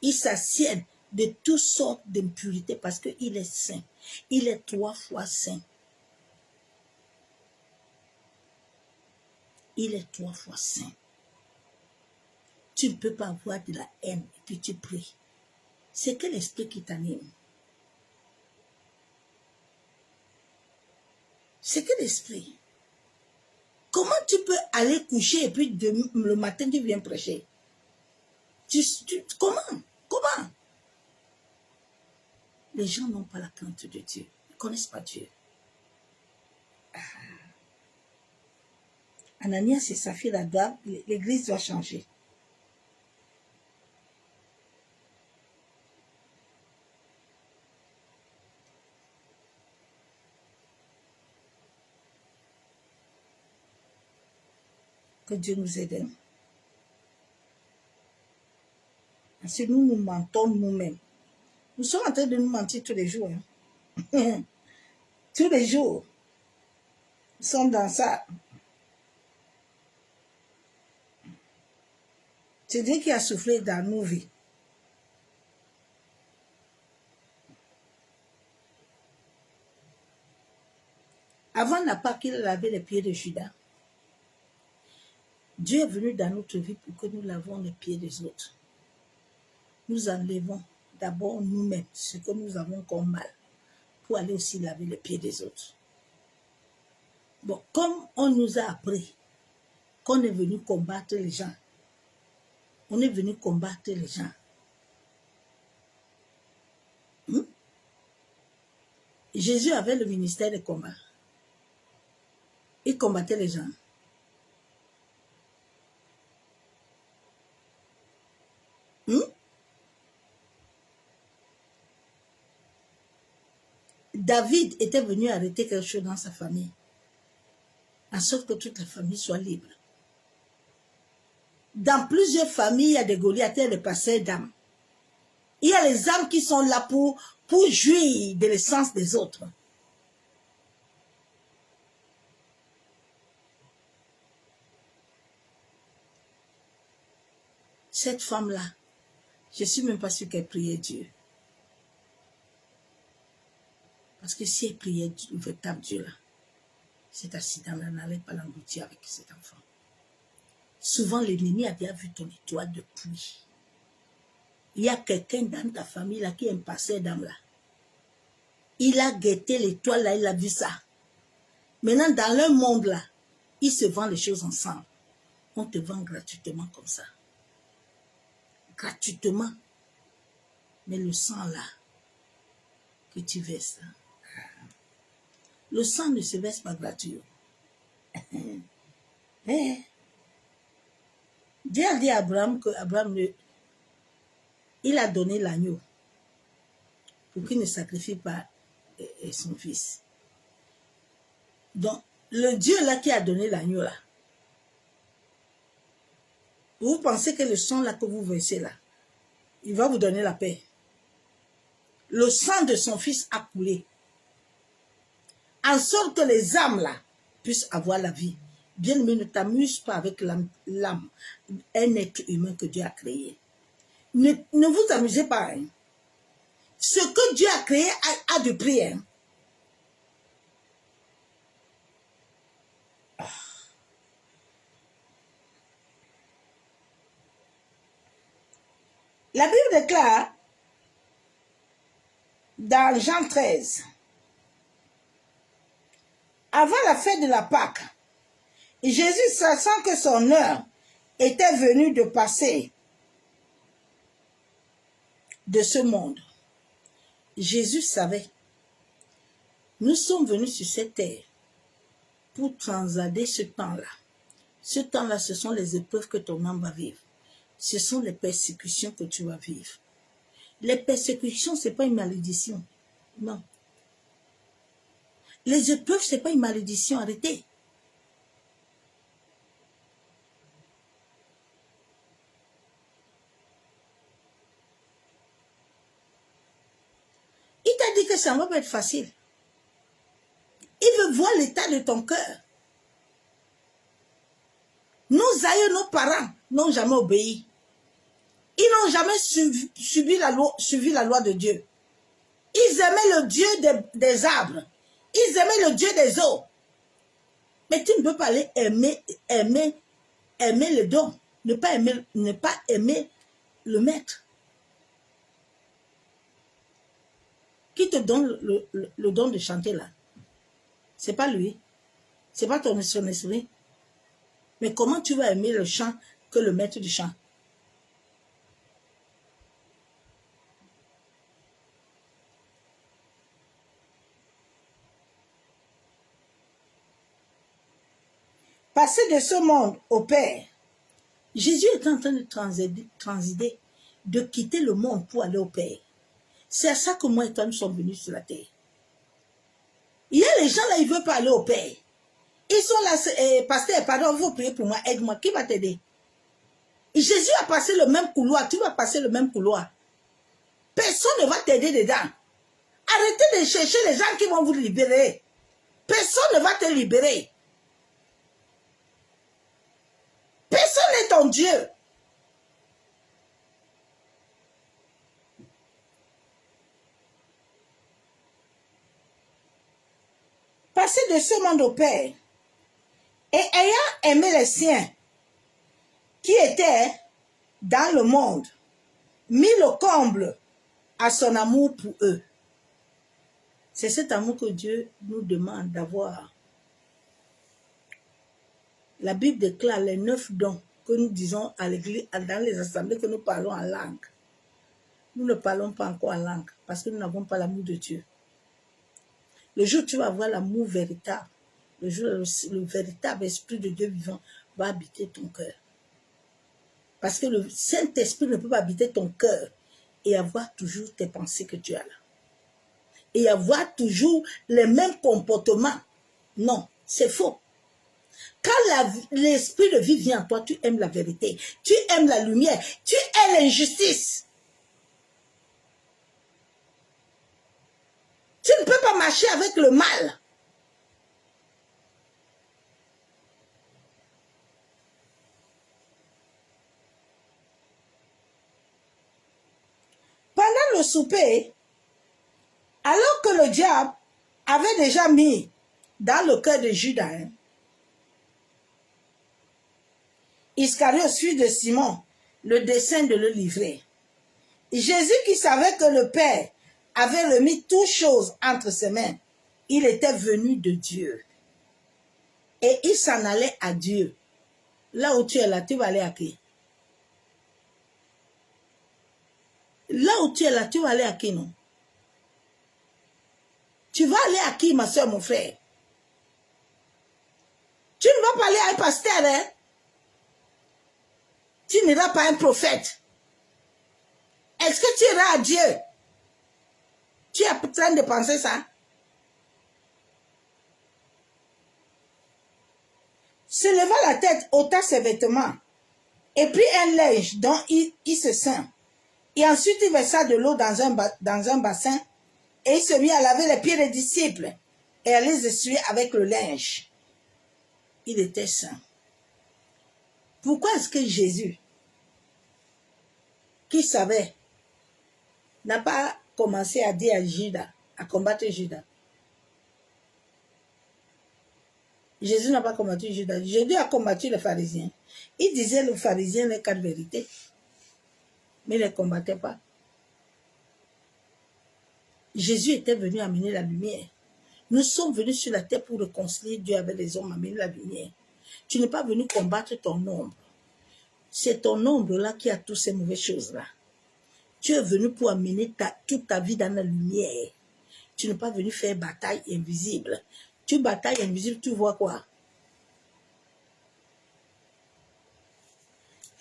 Ils s'abstiennent de toutes sortes d'impuretés parce qu'il est saint. Il est 3 fois saint. Il est 3 fois saint. Tu ne peux pas avoir de la haine et puis tu pries. C'est quel esprit qui t'anime? C'est quel esprit? Comment tu peux aller coucher et puis le matin tu viens prêcher? Comment? Comment? Les gens n'ont pas la crainte de Dieu. Ils ne connaissent pas Dieu. Ananias et Saphira, l'église doit changer. Que Dieu nous aide. Parce que nous mentons nous-mêmes. Nous sommes en train de nous mentir tous les jours. Hein. Tous les jours. Nous sommes dans ça. C'est Dieu qui a soufflé dans nos vies. Avant la Pâque, il a lavé les pieds de Judas. Dieu est venu dans notre vie pour que nous lavons les pieds des autres. Nous enlevons d'abord nous-mêmes ce que nous avons comme mal pour aller aussi laver les pieds des autres. Bon, comme on nous a appris qu'on est venu combattre les gens, on est venu combattre les gens. Jésus avait le ministère de combat. Il combattait les gens. David était venu arrêter quelque chose dans sa famille, en sorte que toute la famille soit libre. Dans plusieurs familles, il y a des Goliaths et des passeurs d'âmes. Il y a les âmes qui sont là pour jouir de l'essence des autres. Cette femme-là, je ne suis même pas sûre qu'elle priait Dieu. Parce que si elle priait le véritable Dieu là, cet accident-là n'allait pas l'engloutir avec cet enfant. Souvent, l'ennemi a déjà vu ton étoile de pluie. Il y a quelqu'un dans ta famille là qui aime passer d'âme là. Il a guetté l'étoile là, il a vu ça. Maintenant, dans leur monde là, ils se vendent les choses ensemble. On te vend gratuitement comme ça. Gratuitement. Mais le sang là, que tu verses là, le sang ne se verse pas gratuit. Dieu a dit à Abraham que Abraham, il a donné l'agneau pour qu'il ne sacrifie pas son fils. Donc, le Dieu là qui a donné l'agneau là, vous pensez que le sang là que vous versez là, il va vous donner la paix. Le sang de son fils a coulé. En sorte que les âmes là puissent avoir la vie. Bien, mais ne t'amuse pas avec l'âme, un être humain que Dieu a créé. Ne vous amusez pas. Hein. Ce que Dieu a créé a de prix. Hein. La Bible déclare dans Jean 13, avant la fête de la Pâque, Jésus, sachant que son heure était venue de passer de ce monde, Jésus savait, nous sommes venus sur cette terre pour transader ce temps-là. Ce temps-là, ce sont les épreuves que ton âme va vivre. Ce sont les persécutions que tu vas vivre. Les persécutions, ce n'est pas une malédiction. Non. Les épreuves, ce n'est pas une malédiction. Arrêtez. Il t'a dit que ça ne va pas être facile. Il veut voir l'état de ton cœur. Nos aïeux, nos parents n'ont jamais obéi. Ils n'ont jamais suivi la loi de Dieu. Ils aimaient le Dieu des arbres. Ils aimaient le Dieu des eaux. Mais tu ne peux pas aller aimer le don. Ne pas aimer le maître. Qui te donne le don de chanter là? Ce n'est pas lui. Ce n'est pas son esprit. Mais comment tu vas aimer le chant que le maître du chant? Passer de ce monde au Père. Jésus est en train de transider, de quitter le monde pour aller au Père. C'est à ça que moi et toi nous sommes venus sur la terre. Il y a les gens là, ils ne veulent pas aller au Père. Ils sont là, pasteur, pardon, vous priez pour moi, aide-moi, qui va t'aider? Jésus a passé le même couloir, tu vas passer le même couloir. Personne ne va t'aider dedans. Arrêtez de chercher les gens qui vont vous libérer. Personne ne va te libérer. Personne n'est ton Dieu. Passer de ce monde au Père et ayant aimé les siens qui étaient dans le monde, mis le comble à son amour pour eux. C'est cet amour que Dieu nous demande d'avoir. La Bible déclare les 9 dons que nous disons à l'église, dans les assemblées, que nous parlons en langue. Nous ne parlons pas encore en langue parce que nous n'avons pas l'amour de Dieu. Le jour où tu vas avoir l'amour véritable, le jour où le véritable esprit de Dieu vivant va habiter ton cœur. Parce que le Saint-Esprit ne peut pas habiter ton cœur et avoir toujours tes pensées que tu as là. Et avoir toujours les mêmes comportements. Non, c'est faux. Quand l'esprit de vie vient en toi, tu aimes la vérité, tu aimes la lumière, tu aimes l'injustice. Tu ne peux pas marcher avec le mal. le souper, alors que le diable avait déjà mis dans le cœur de Judas, Iscariote, fils de Simon, le dessein de le livrer. Jésus qui savait que le Père avait remis toutes choses entre ses mains, il était venu de Dieu. Et il s'en allait à Dieu. Là où tu es là, tu vas aller à qui? Là où tu es là, tu vas aller à qui, non? Tu vas aller à qui, ma soeur, mon frère? Tu ne vas pas aller à un pasteur, hein? Tu n'iras pas à un prophète. Est-ce que tu iras à Dieu? Tu es en train de penser ça? Se leva la tête, ôta ses vêtements et prit un linge dont il se ceint. Et ensuite il versa de l'eau dans un bassin et il se mit à laver les pieds des disciples et à les essuyer avec le linge. Il était saint. Pourquoi est-ce que Jésus, qui savait, n'a pas commencé à dire à Judas, à combattre Judas? Jésus n'a pas combattu Judas. Jésus a combattu les pharisiens. Il disait les pharisiens les quatre vérités, mais il ne les combattait pas. Jésus était venu amener la lumière. Nous sommes venus sur la terre pour réconcilier Dieu avec les hommes, amener la lumière. Tu n'es pas venu combattre ton ombre. C'est ton ombre-là qui a toutes ces mauvaises choses-là. Tu es venu pour amener toute ta vie dans la lumière. Tu n'es pas venu faire bataille invisible. Tu batailles invisible, tu vois quoi?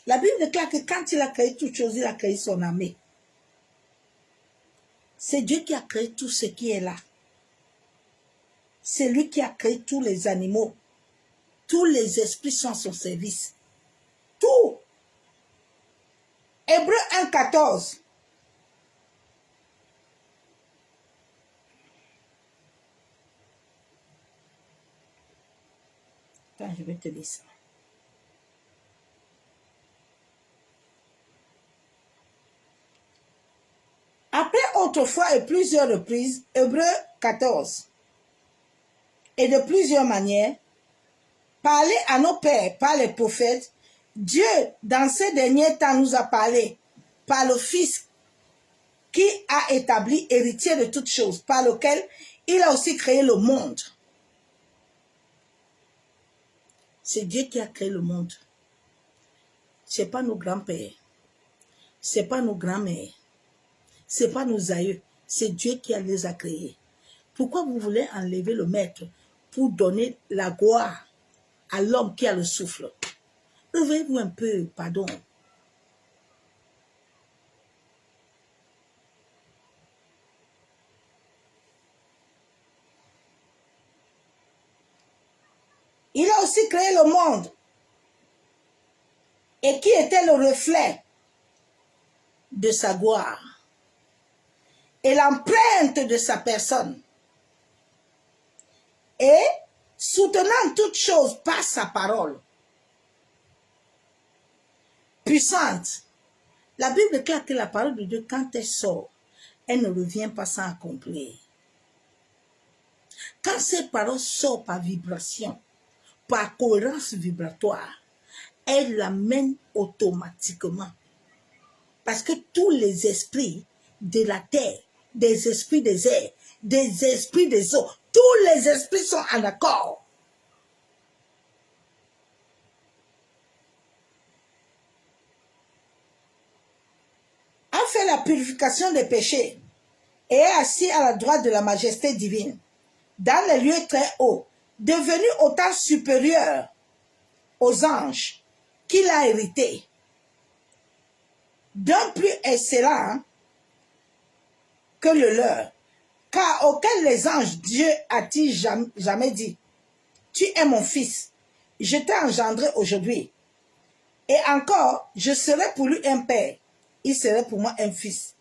La Bible déclare que quand il a créé toutes choses, il a créé son armée. C'est Dieu qui a créé tout ce qui est là. C'est lui qui a créé tous les animaux. Tous les esprits sont à son service. Tout. Hébreux 1,14. Attends, je vais te lire ça. Après autrefois et plusieurs reprises, Hébreux 14, et de plusieurs manières, parler à nos pères par les prophètes, Dieu, dans ces derniers temps, nous a parlé par le Fils qui a établi héritier de toutes choses, par lequel il a aussi créé le monde. C'est Dieu qui a créé le monde. Ce n'est pas nos grands-pères. Ce n'est pas nos grands-mères. Ce n'est pas nos aïeux. C'est Dieu qui les a créés. Pourquoi vous voulez enlever le maître pour donner la gloire à l'homme qui a le souffle? Réveillez-vous un peu, pardon. Il a aussi créé le monde. Et qui était le reflet de sa gloire. Et l'empreinte de sa personne. Et soutenant toutes choses par sa parole. Puissante. La Bible déclare que la parole de Dieu, quand elle sort, elle ne revient pas sans accomplir. Quand cette parole sort par vibration, par cohérence vibratoire, elle l'amène automatiquement. Parce que tous les esprits de la terre, des esprits des airs, des esprits des eaux, tous les esprits sont en accord. A fait la purification des péchés et est assis à la droite de la majesté divine, dans les lieux très hauts, devenu autant supérieur aux anges qu'il a hérité, d'un plus excellent que le leur, car auquel les anges Dieu a-t-il jamais dit, tu es mon fils, je t'ai engendré aujourd'hui, et encore, je serai pour lui un père, il serait pour moi un fils.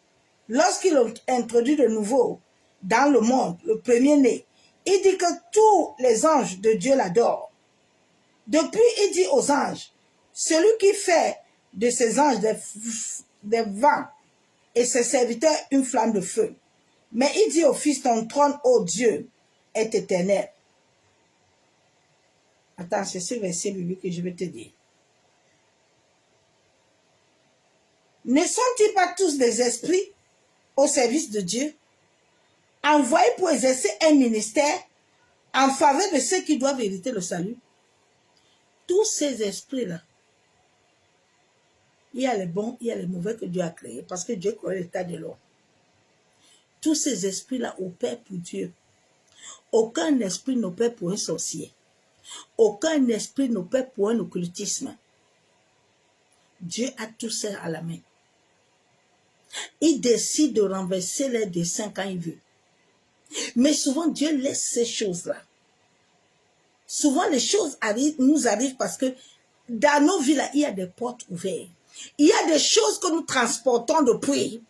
Lorsqu'il introduit de nouveau dans le monde le premier-né, il dit que tous les anges de Dieu l'adorent. Depuis, il dit aux anges, celui qui fait de ces anges des vents et ses serviteurs une flamme de feu. Mais il dit au Fils, ton trône, ô Dieu, est éternel. Attends, c'est ce verset biblique que je vais te dire. Ne sont-ils pas tous des esprits au service de Dieu, envoyés pour exercer un ministère en faveur de ceux qui doivent hériter le salut? Tous ces esprits-là, il y a les bons, il y a les mauvais que Dieu a créés, parce que Dieu connaît l'état de l'homme. Tous ces esprits-là opèrent pour Dieu. Aucun esprit n'opère pour un sorcier. Aucun esprit n'opère pour un occultisme. Dieu a tout ça à la main. Il décide de renverser les desseins quand il veut. Mais souvent, Dieu laisse ces choses-là. Souvent, les choses nous arrivent parce que dans nos vies, là, il y a des portes ouvertes. Il y a des choses que nous transportons depuis,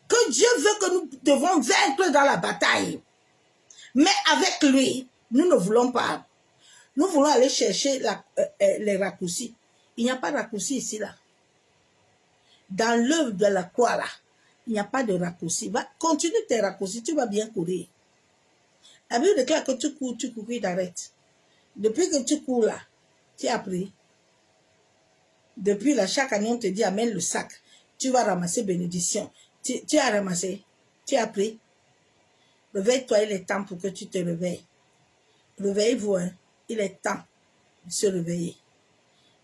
que Dieu veut que nous devons vaincre dans la bataille. Mais avec lui, nous ne voulons pas. Nous voulons aller chercher les raccourcis. Il n'y a pas de raccourci ici, là. Dans l'œuvre de la croix, là, il n'y a pas de raccourci. Continue tes raccourcis, tu vas bien courir. La Bible déclare que tu cours, il t'arrête. Depuis que tu cours là, tu as pris. Depuis là, chaque année, on te dit, amène le sac. Tu vas ramasser bénédiction. Tu as ramassé. Tu as pris. Réveille-toi, il est temps pour que tu te réveilles. Réveillez-vous, hein. Il est temps de se réveiller.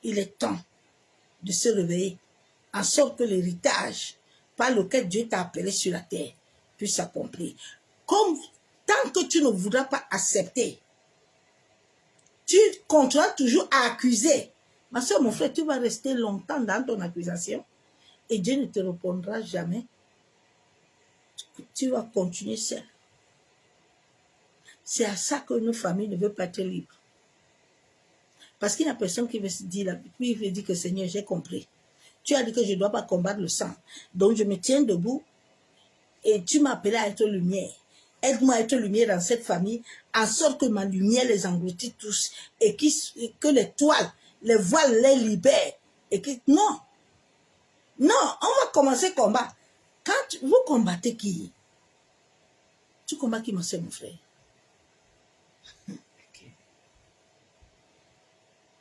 Il est temps de se réveiller. En sorte que l'héritage par lequel Dieu t'a appelé sur la terre puisse s'accomplir. Tant que tu ne voudras pas accepter, tu continueras toujours à accuser. Ma soeur, mon frère, tu vas rester longtemps dans ton accusation et Dieu ne te répondra jamais. Tu vas continuer seul. C'est à ça que nos familles ne veulent pas être libres. Parce qu'il y a personne qui veut se dire, puis il veut dire que Seigneur, j'ai compris. Tu as dit que je ne dois pas combattre le sang. Donc je me tiens debout et tu m'as appelé à être lumière. Aide-moi à être lumière dans cette famille, en sorte que ma lumière les engloutit tous et que les toiles, les voiles les libèrent. Et que, non, on va commencer le combat. Quand vous combattez qui? Tu combats qui, ma soeur, mon frère? Okay.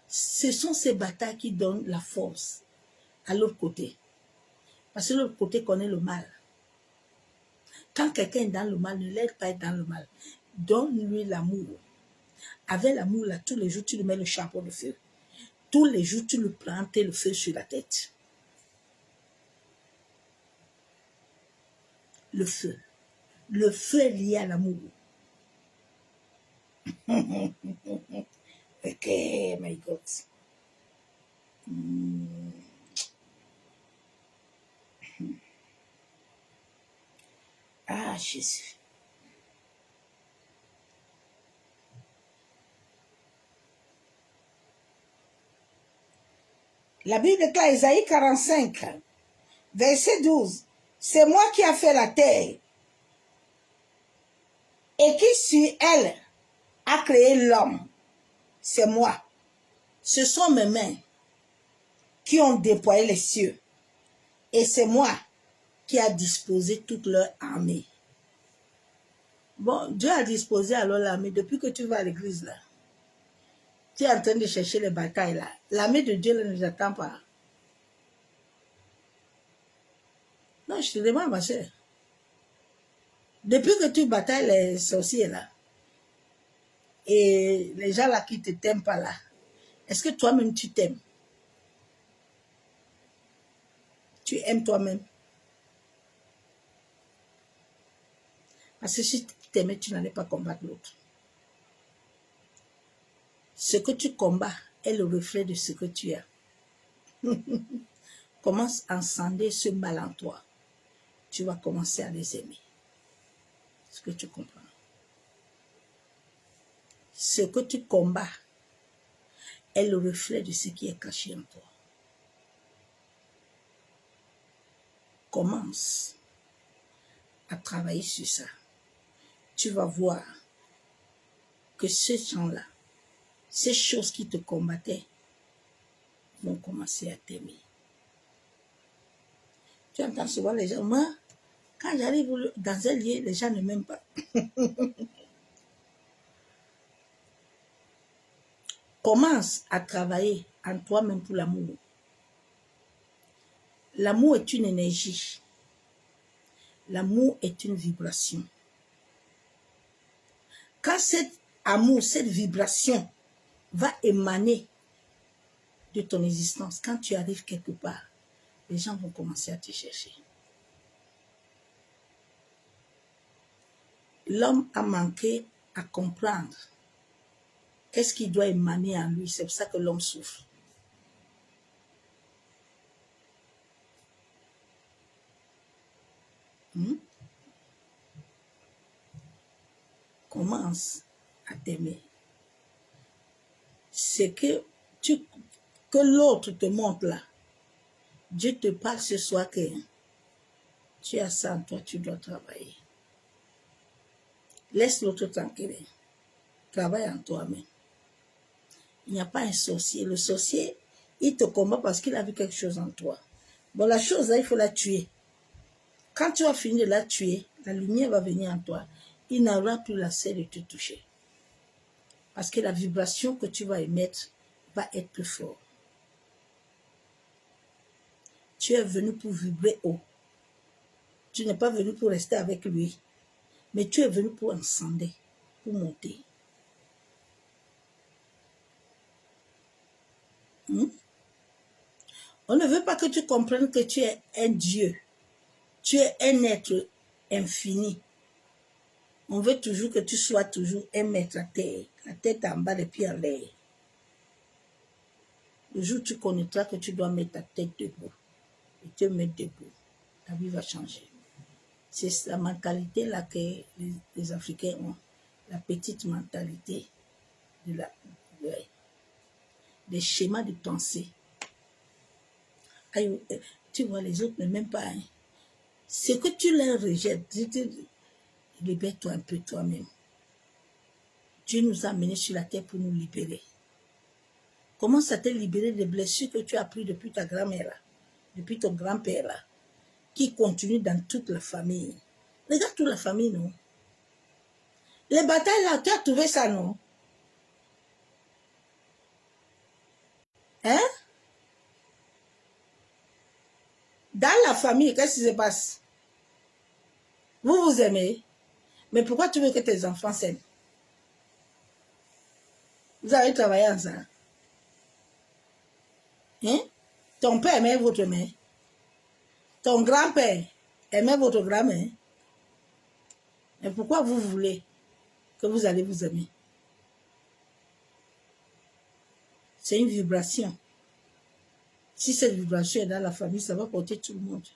Ce sont ces batailles qui donnent la force à l'autre côté. Parce que l'autre côté connaît le mal. Quand quelqu'un est dans le mal, ne l'aide pas à être dans le mal. Donne-lui l'amour. Avec l'amour, là, tous les jours, tu lui mets le chapeau de feu. Tous les jours, tu lui plantes le feu sur la tête. Le feu. Le feu est lié à l'amour. Ok, my God. Ah, Jésus. La Bible déclare, Isaïe 45, verset 12. C'est moi qui ai fait la terre et qui sur elle a créé l'homme. C'est moi. Ce sont mes mains qui ont déployé les cieux. Et c'est moi qui a disposé toute leur armée. Bon, Dieu a disposé alors l'armée. Depuis que tu vas à l'église là, tu es en train de chercher les batailles là. L'armée de Dieu là, ne nous attend pas. Non, je te demande, ma soeur. Depuis que tu batailles les sorciers là, et les gens là qui ne t'aiment pas là, est-ce que toi-même tu t'aimes? Tu aimes toi-même? Parce que si tu t'aimais, tu n'allais pas combattre l'autre. Ce que tu combats est le reflet de ce que tu as. Commence à sonder ce mal en toi. Tu vas commencer à les aimer. Ce que tu comprends. Ce que tu combats est le reflet de ce qui est caché en toi. Commence à travailler sur ça. Tu vas voir que ces gens-là, ces choses qui te combattaient, vont commencer à t'aimer. Tu entends souvent les gens, moi, quand j'arrive dans un lieu, les gens ne m'aiment pas. Commence à travailler en toi-même pour l'amour. L'amour est une énergie. L'amour est une vibration. Quand cet amour, cette vibration va émaner de ton existence, quand tu arrives quelque part, les gens vont commencer à te chercher. L'homme a manqué à comprendre qu'est-ce qui doit émaner en lui. C'est pour ça que l'homme souffre. Commence à t'aimer. C'est que l'autre te montre là. Dieu te parle ce soir que tu as ça en toi, tu dois travailler. Laisse l'autre tranquille. Travaille en toi-même. Il n'y a pas un sorcier. Le sorcier, il te combat parce qu'il a vu quelque chose en toi. Bon, la chose là, il faut la tuer. Quand tu as fini de la tuer, la lumière va venir en toi. Il n'aura plus la cesse de te toucher. Parce que la vibration que tu vas émettre va être plus forte. Tu es venu pour vibrer haut. Tu n'es pas venu pour rester avec lui. Mais tu es venu pour ascender, pour monter. On ne veut pas que tu comprennes que tu es un Dieu. Tu es un être infini. On veut toujours que tu sois toujours un maître à terre, la tête en bas, les pieds en l'air. Le jour où tu connaîtras que tu dois mettre ta tête debout et te mettre debout, ta vie va changer. C'est la mentalité là que les Africains ont, la petite mentalité, des schémas de pensée. Tu vois, les autres ne m'aiment pas. Hein. Ce que tu leur rejettes, libère-toi un peu toi-même. Dieu nous a amenés sur la terre pour nous libérer. Commence à te libérer des blessures que tu as prises depuis ta grand-mère, là, depuis ton grand-père, là, qui continuent dans toute la famille. Regarde toute la famille, non? Les batailles, là, tu as trouvé ça, non? Hein? Dans la famille, qu'est-ce qui se passe? Vous vous aimez? Mais pourquoi tu veux que tes enfants s'aiment? Vous avez travaillé ensemble. Hein? Ton père aimait votre mère. Ton grand-père aimait votre grand-mère. Mais pourquoi vous voulez que vous allez vous aimer? C'est une vibration. Si cette vibration est dans la famille, ça va porter tout le monde.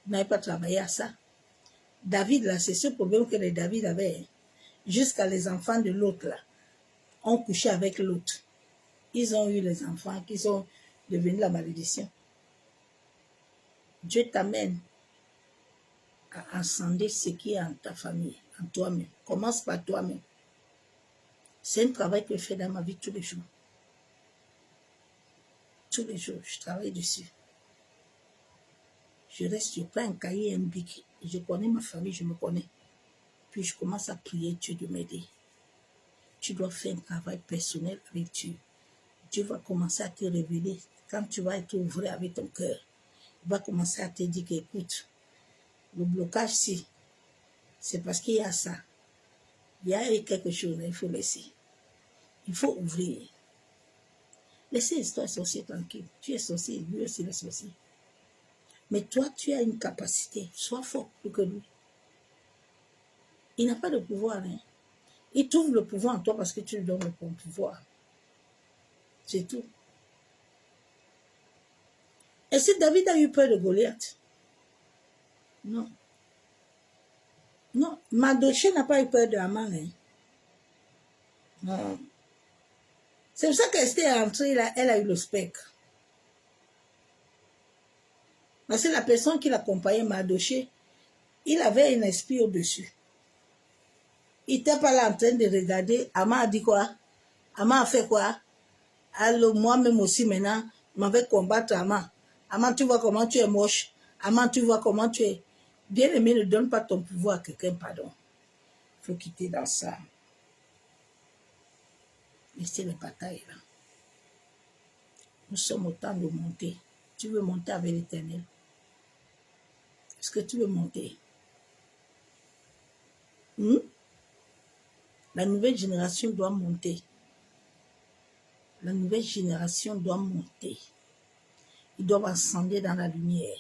Vous n'avez pas travaillé à ça. David, là, c'est ce problème que les David avaient. Jusqu'à les enfants de l'autre, là, ont couché avec l'autre. Ils ont eu les enfants qui sont devenus la malédiction. Dieu t'amène à ascender ce qui est en ta famille, en toi-même. Commence par toi-même. C'est un travail que je fais dans ma vie tous les jours. Tous les jours, je travaille dessus. Je prends un cahier et un bic. Je connais ma famille, je me connais. Puis je commence à prier Dieu de m'aider. Tu dois faire un travail personnel avec Dieu. Dieu va commencer à te révéler. Quand tu vas être ouvert avec ton cœur, il va commencer à te dire qu'écoute, le blocage, si, c'est parce qu'il y a ça. Il y a eu quelque chose, il faut laisser. Il faut ouvrir. Laissez l'histoire sorcier tranquille. Tu es sorcier, lui aussi est sorcier. Mais toi, tu as une capacité. Sois fort plus que lui. Il n'a pas de pouvoir. Hein. Il trouve le pouvoir en toi parce que tu lui donnes le pouvoir. C'est tout. Et si David a eu peur de Goliath? Non. Non. Mardochée n'a pas eu peur de Haman. Hein. Non. C'est pour ça qu'Esther est entrée là, elle a eu le spectre. Parce que la personne qui l'accompagnait, Mardochée, il avait un esprit au-dessus. Il n'était pas là en train de regarder. Haman a dit quoi? Haman a fait quoi? Alors moi-même aussi maintenant, je m'avais combattre Haman. Haman, tu vois comment tu es moche. Amant, tu vois comment tu es. Bien-aimé, ne donne pas ton pouvoir à quelqu'un, pardon. Il faut quitter dans ça. Laissez les batailles là. Nous sommes au temps de monter. Tu veux monter avec l'Éternel? Est-ce que tu veux monter? La nouvelle génération doit monter. La nouvelle génération doit monter. Ils doivent ascender dans la lumière.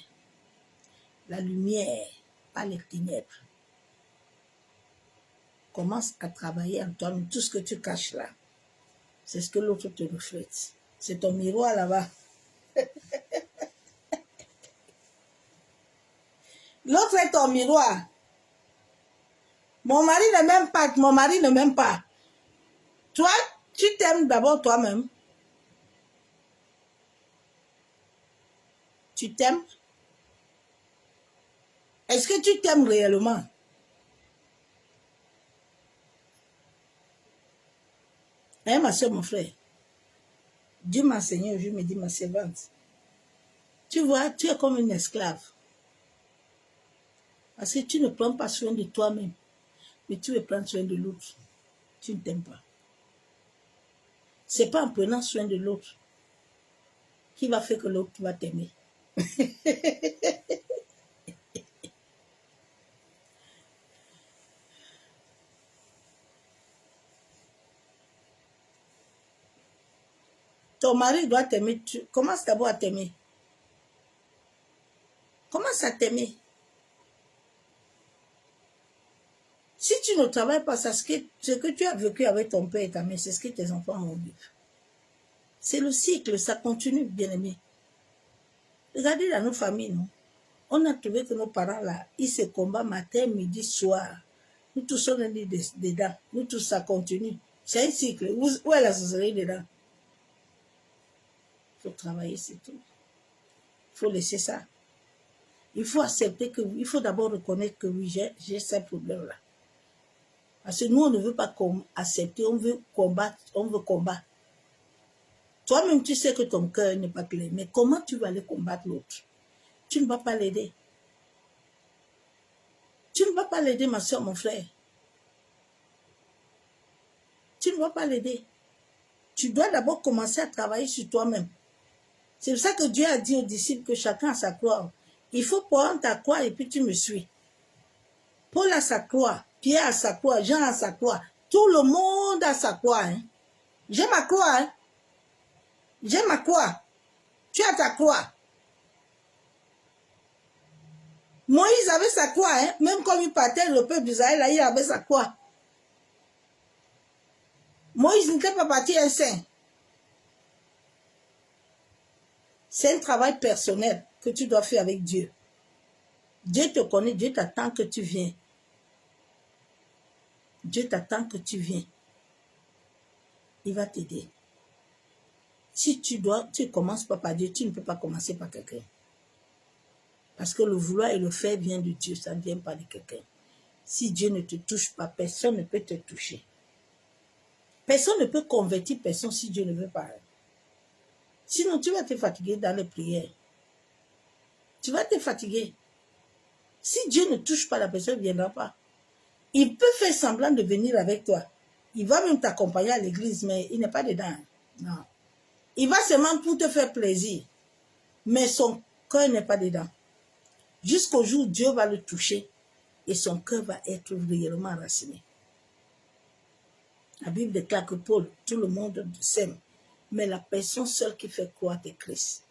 La lumière, pas les ténèbres. Commence à travailler en toi. Tout ce que tu caches là, c'est ce que l'autre te reflète. C'est ton miroir là-bas. L'autre est ton miroir. Mon mari ne m'aime pas. Mon mari ne m'aime pas. Toi, tu t'aimes d'abord toi-même. Tu t'aimes? Est-ce que tu t'aimes réellement? Hein, ma soeur, mon frère? Dieu m'a enseigné aujourd'hui, me dit ma servante. Tu vois, tu es comme une esclave. Parce que tu ne prends pas soin de toi-même, mais tu veux prendre soin de l'autre. Tu ne t'aimes pas. Ce n'est pas en prenant soin de l'autre qui va faire que l'autre va t'aimer. Ton mari doit t'aimer. Commence d'abord à t'aimer. Commence à t'aimer. Si tu ne travailles pas, ce que tu as vécu avec ton père et ta mère, c'est ce que tes enfants vont vivre. C'est le cycle, ça continue, bien-aimé. Regardez dans nos familles, non? On a trouvé que nos parents, là, ils se combattent matin, midi, soir. Nous tous, on est dedans. Nous tous, ça continue. C'est un cycle. Où est la sorcellerie dedans? Il faut travailler, c'est tout. Il faut laisser ça. Il faut accepter que, il faut d'abord reconnaître que oui, j'ai ces problèmes-là. Parce que nous, on ne veut pas accepter, on veut combattre, Toi-même, tu sais que ton cœur n'est pas clair, mais comment tu vas aller combattre l'autre? Tu ne vas pas l'aider. Tu ne vas pas l'aider, ma soeur, mon frère. Tu ne vas pas l'aider. Tu dois d'abord commencer à travailler sur toi-même. C'est pour ça que Dieu a dit aux disciples que chacun a sa croix. Il faut prendre ta croix et puis tu me suis. Paul a sa croix, Pierre a sa croix, Jean a sa croix. Tout le monde a sa croix. Hein? J'ai ma croix. Hein? J'ai ma croix. Tu as ta croix. Moïse avait sa croix. Hein? Même comme il partait, le peuple d'Israël, il avait sa croix. Moïse n'était pas parti un saint. C'est un travail personnel que tu dois faire avec Dieu. Dieu te connaît, Dieu t'attend que tu viennes. Dieu t'attend que tu viennes. Il va t'aider. Si tu commences pas par Dieu, tu ne peux pas commencer par quelqu'un. Parce que le vouloir et le faire vient de Dieu, ça ne vient pas de quelqu'un. Si Dieu ne te touche pas, personne ne peut te toucher. Personne ne peut convertir personne si Dieu ne veut pas. Sinon, tu vas te fatiguer dans les prières. Tu vas te fatiguer. Si Dieu ne touche pas, la personne ne viendra pas. Il peut faire semblant de venir avec toi. Il va même t'accompagner à l'église, mais il n'est pas dedans. Non. Il va seulement pour te faire plaisir. Mais son cœur n'est pas dedans. Jusqu'au jour où Dieu va le toucher et son cœur va être réellement enraciné. La Bible déclare que Paul, tout le monde s'aime, mais la personne seule qui fait croire est Christ.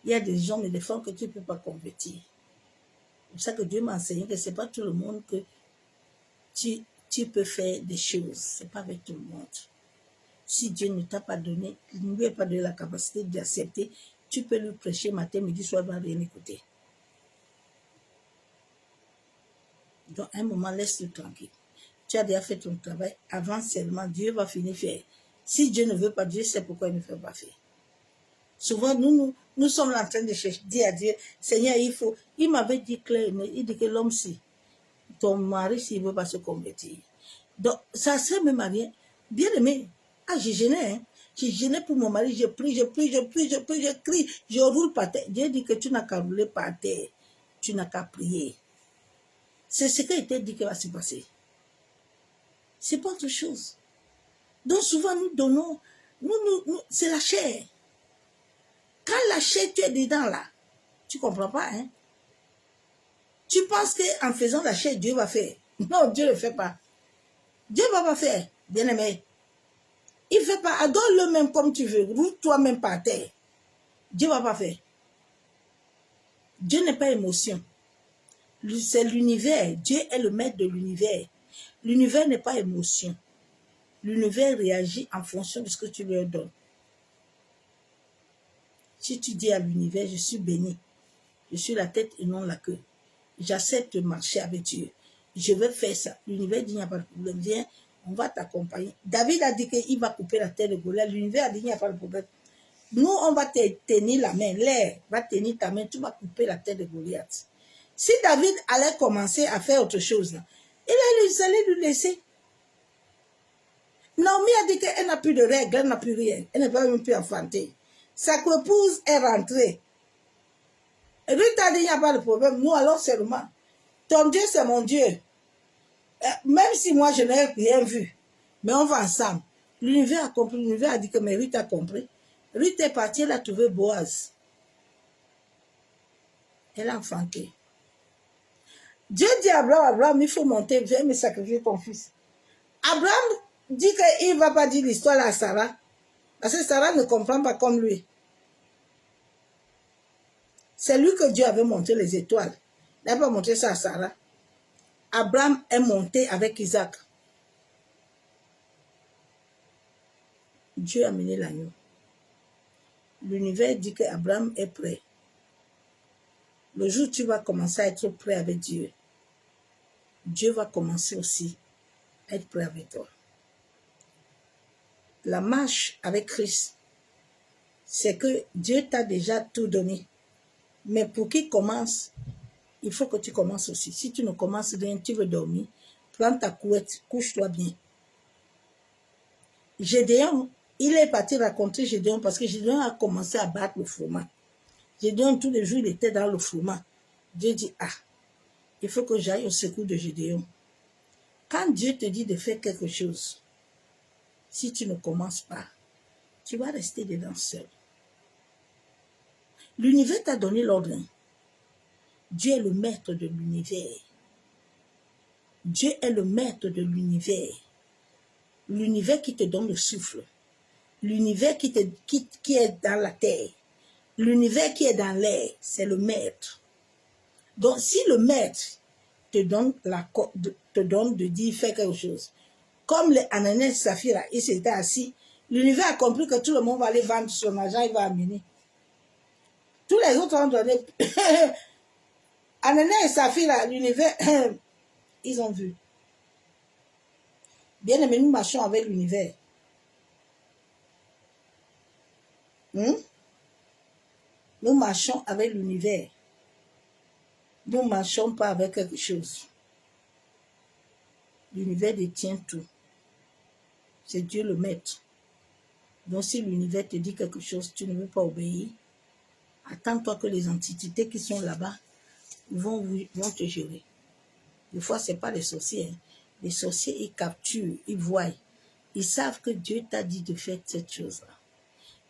Il y a des gens et des femmes que tu ne peux pas convertir. C'est pour ça que Dieu m'a enseigné que ce n'est pas tout le monde que tu peux faire des choses. Ce n'est pas avec tout le monde. Si Dieu ne t'a pas donné, il ne lui a pas donné la capacité d'accepter, tu peux lui prêcher matin, midi, soir, il ne va rien écouter. Donc, à un moment, laisse-le tranquille. Tu as déjà fait ton travail. Avance seulement, Dieu va finir faire. Si Dieu ne veut pas, Dieu sait pourquoi il ne fait pas faire. Souvent, nous sommes en train de chercher, dire à Dieu, Seigneur, il m'avait dit clair, il dit que l'homme, si ton mari, s'il ne veut pas se convertir. Donc, ça ne sert même à rien. Bien aimé, j'ai gêné, hein. J'ai gêné pour mon mari, je prie, je crie, je roule par terre. Dieu dit que tu n'as qu'à rouler par terre, tu n'as qu'à prier. C'est ce qui a été dit qui va se passer. C'est pas autre chose. Donc souvent nous donnons, c'est la chair. Quand la chair, tu es dedans là, tu comprends pas, hein? Tu penses qu'en faisant la chair, Dieu va faire. Non, Dieu ne le fait pas. Dieu ne va pas faire, bien-aimé. Il ne fait pas, adore-le même comme tu veux, roule toi-même par terre. Dieu ne va pas faire. Dieu n'est pas émotion. C'est l'univers. Dieu est le maître de l'univers. L'univers n'est pas émotion. L'univers réagit en fonction de ce que tu lui donnes. Si tu dis à l'univers, je suis béni, je suis la tête et non la queue, j'accepte de marcher avec Dieu, je vais faire ça. L'univers dit, il n'y a pas de problème, viens, on va t'accompagner. David a dit qu'il va couper la tête de Goliath. L'univers a dit, il n'y a pas de problème. Nous, on va te tenir la main, l'air va tenir ta main, tu vas couper la tête de Goliath. Si David allait commencer à faire autre chose, là, il allait lui laisser. Naomi a dit qu'elle n'a plus de règles, elle n'a plus rien, elle ne peut même plus enfanter. Sa épouse est rentrée. Ruth a dit, il n'y a pas de problème, nous allons seulement. Ton Dieu, c'est mon Dieu. Même si moi, je n'ai rien vu, mais on va ensemble. L'univers a compris, l'univers a dit que mais Ruth a compris. Ruth est partie, elle a trouvé Boaz. Elle a enfanté. Dieu dit à Abraham, il faut monter, viens me sacrifier ton fils. Abraham dit qu'il ne va pas dire l'histoire à Sarah, parce que Sarah ne comprend pas comme lui. C'est lui que Dieu avait monté les étoiles. Il n'a pas montré ça à Sarah. Abraham est monté avec Isaac. Dieu a mené l'agneau. L'univers dit qu'Abraham est prêt. Le jour où tu vas commencer à être prêt avec Dieu, Dieu va commencer aussi à être prêt avec toi. La marche avec Christ, c'est que Dieu t'a déjà tout donné. Mais pour qu'il commence, il faut que tu commences aussi. Si tu ne commences rien, tu veux dormir, prends ta couette, couche-toi bien. Gédéon, il est parti raconter Gédéon parce que Gédéon a commencé à battre le froment. Gédéon, tous les jours, il était dans le froment. Dieu dit, ah, il faut que j'aille au secours de Gédéon. Quand Dieu te dit de faire quelque chose, si tu ne commences pas, tu vas rester dedans seul. L'univers t'a donné l'ordre. Dieu est le maître de l'univers. Dieu est le maître de l'univers. L'univers qui te donne le souffle. L'univers qui est dans la terre. L'univers qui est dans l'air, c'est le maître. Donc, si le maître te donne de dire fais quelque chose, comme les Ananias et Saphira, ils s'étaient assis, l'univers a compris que tout le monde va aller vendre son argent, il va amener. Tous les autres ont donné. Ananias et Saphira, l'univers, ils ont vu. Bien aimé, nous marchons avec l'univers. Nous marchons avec l'univers. Nous ne marchons pas avec quelque chose. L'univers détient tout. C'est Dieu le maître. Donc si l'univers te dit quelque chose, tu ne veux pas obéir, attends-toi que les entités qui sont là-bas vont te gérer. Des fois, ce n'est pas les sorciers. Les sorciers, ils capturent, ils voient. Ils savent que Dieu t'a dit de faire cette chose-là.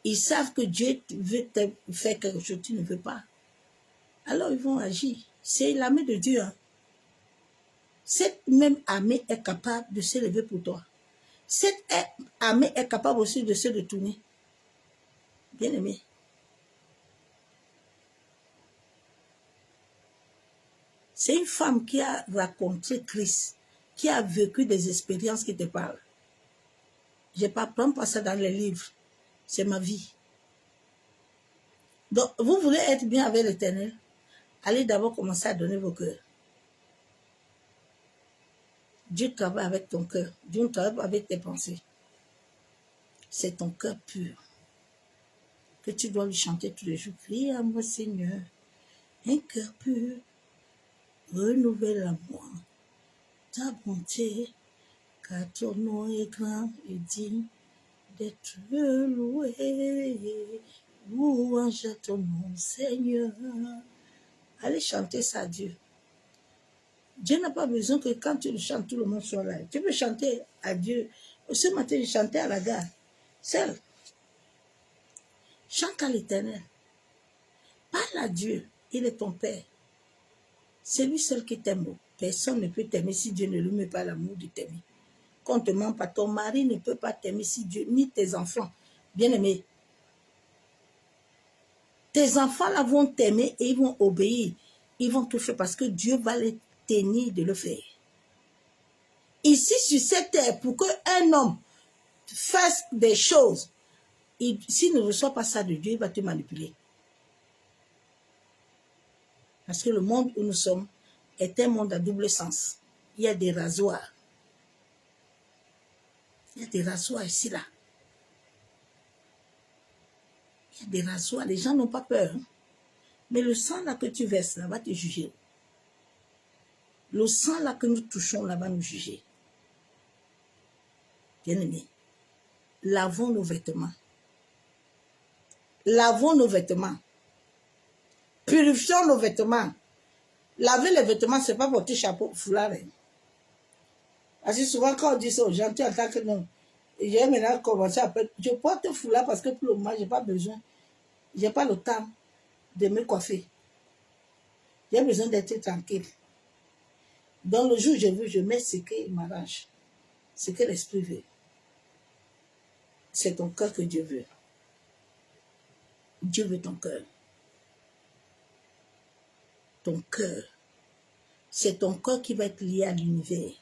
Ils savent que Dieu veut te faire quelque chose, tu ne veux pas. Alors, ils vont agir. C'est l'armée de Dieu. Hein. Cette même armée est capable de se lever pour toi. Cette armée est capable aussi de se retourner. Bien aimé. C'est une femme qui a rencontré Christ, qui a vécu des expériences qui te parlent. Je ne prends pas ça dans les livres. C'est ma vie. Donc, vous voulez être bien avec l'Éternel? Allez d'abord commencer à donner vos cœurs. Dieu travaille avec ton cœur. Dieu ne travaille pas avec tes pensées. C'est ton cœur pur que tu dois lui chanter tous les jours. Crie à moi, Seigneur, un cœur pur, renouvelle à moi ta bonté, car ton nom est grand et digne d'être loué. Louange à ton nom, Seigneur. Allez chanter ça à Dieu. Dieu n'a pas besoin que quand tu le chantes, tout le monde soit là. Tu peux chanter à Dieu. Ce matin, je chantais à la gare. Seul. Chante à l'Éternel. Parle à Dieu. Il est ton Père. C'est lui seul qui t'aime. Personne ne peut t'aimer si Dieu ne lui met pas l'amour de t'aimer. Qu'on te ment pas, ton mari ne peut pas t'aimer si Dieu, ni tes enfants. Bien-aimés. Tes enfants là vont t'aimer et ils vont obéir. Ils vont tout faire parce que Dieu va les tenir de le faire. Ici, sur cette terre, pour qu'un homme fasse des choses, s'il ne reçoit pas ça de Dieu, il va te manipuler. Parce que le monde où nous sommes est un monde à double sens. Il y a des rasoirs. Il y a des rasoirs ici, là. Il y a des rasoirs. Les gens n'ont pas peur. Hein? Mais le sang là que tu verses, là, va te juger. Le sang là que nous touchons, là, va nous juger. Bien-aimés, lavons nos vêtements. Lavons nos vêtements. Purifions nos vêtements. Laver les vêtements, ce n'est pas porter chapeau, foulard. Parce que souvent, quand on dit ça aux gens, tu entends que non. J'ai maintenant commencé à faire. Je porte foulard parce que pour le moment, je n'ai pas besoin. Je n'ai pas le temps de me coiffer. J'ai besoin d'être tranquille. Dans le jour où je veux, je mets ce qui m'arrange. Ce que l'esprit veut. C'est ton cœur que Dieu veut. Dieu veut ton cœur. Ton cœur. C'est ton cœur qui va être lié à l'univers.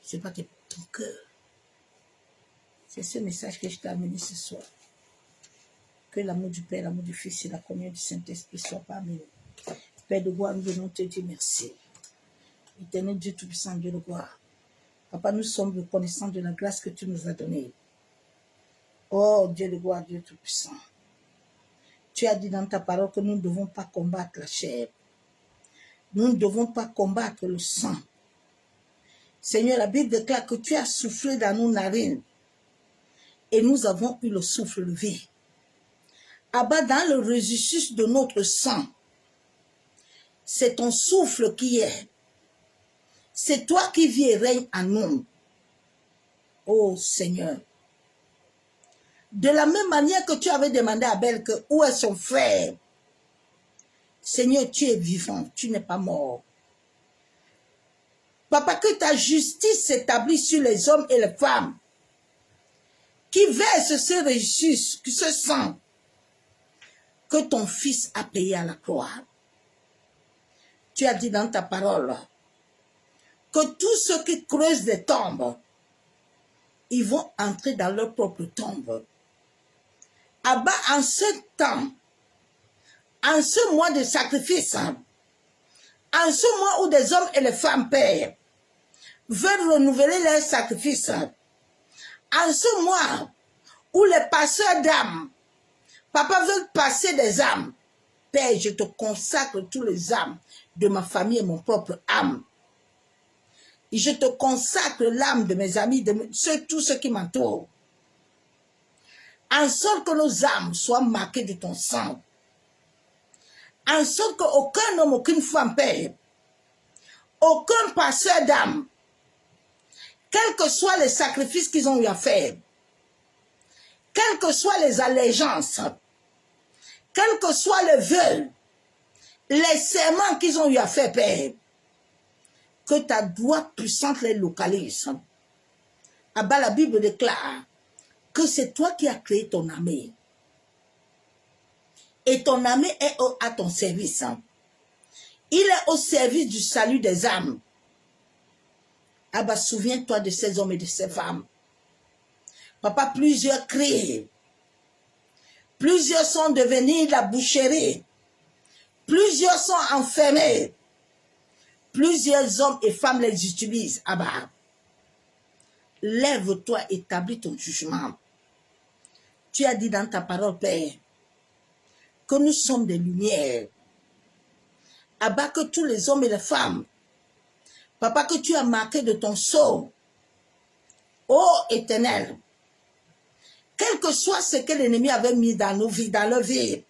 Ce n'est pas ton cœur. C'est ce message que je t'ai amené ce soir. Que l'amour du Père, l'amour du Fils et la communion du Saint-Esprit soient parmi nous. Père de gloire, nous venons te dire merci. Éternel Dieu Tout-Puissant, Dieu de gloire. Papa, nous sommes reconnaissants de la grâce que tu nous as donnée. Oh Dieu de gloire, Dieu Tout-Puissant. Tu as dit dans ta parole que nous ne devons pas combattre la chair. Nous ne devons pas combattre le sang. Seigneur, la Bible déclare que tu as soufflé dans nos narines et nous avons eu le souffle levé. Abba, dans le registre de notre sang, c'est ton souffle qui est. C'est toi qui vis et règne en nous. Oh Seigneur. De la même manière que tu avais demandé à Abel que où est son frère. Seigneur, tu es vivant, tu n'es pas mort. Papa, que ta justice s'établisse sur les hommes et les femmes qui versent ce registre, ce sang que ton fils a payé à la croix. Tu as dit dans ta parole que tous ceux qui creusent des tombes, ils vont entrer dans leur propre tombe. Abba, en ce temps, en ce mois de sacrifice, en ce mois où des hommes et les femmes pèrent, veulent renouveler leurs sacrifices, en ce mois où les passeurs d'âmes, papa, veulent passer des âmes, Père, je te consacre tous les âmes de ma famille et mon propre âme. Et je te consacre l'âme de mes amis, tous ceux qui m'entourent. En sorte que nos âmes soient marquées de ton sang. En sorte qu'aucun homme, aucune femme, Père, aucun passeur d'âme, quels que soient les sacrifices qu'ils ont eu à faire, quelles que soient les allégeances, quels que soient les vœux, les serments qu'ils ont eu à faire, Père, que ta droite puissante les localise. Abba, la Bible déclare que c'est toi qui as créé ton armée. Et ton armée est à ton service. Il est au service du salut des âmes. Abba, souviens-toi de ces hommes et de ces femmes. Papa, plusieurs crient. Plusieurs sont devenus la boucherie. Plusieurs sont enfermés. Plusieurs hommes et femmes les utilisent. Abba, lève-toi, établis ton jugement. Tu as dit dans ta parole, Père, que nous sommes des lumières. Abba, que tous les hommes et les femmes, Papa, que tu as marqué de ton sceau, ô Éternel, quel que soit ce que l'ennemi avait mis dans nos vies, dans leur vie,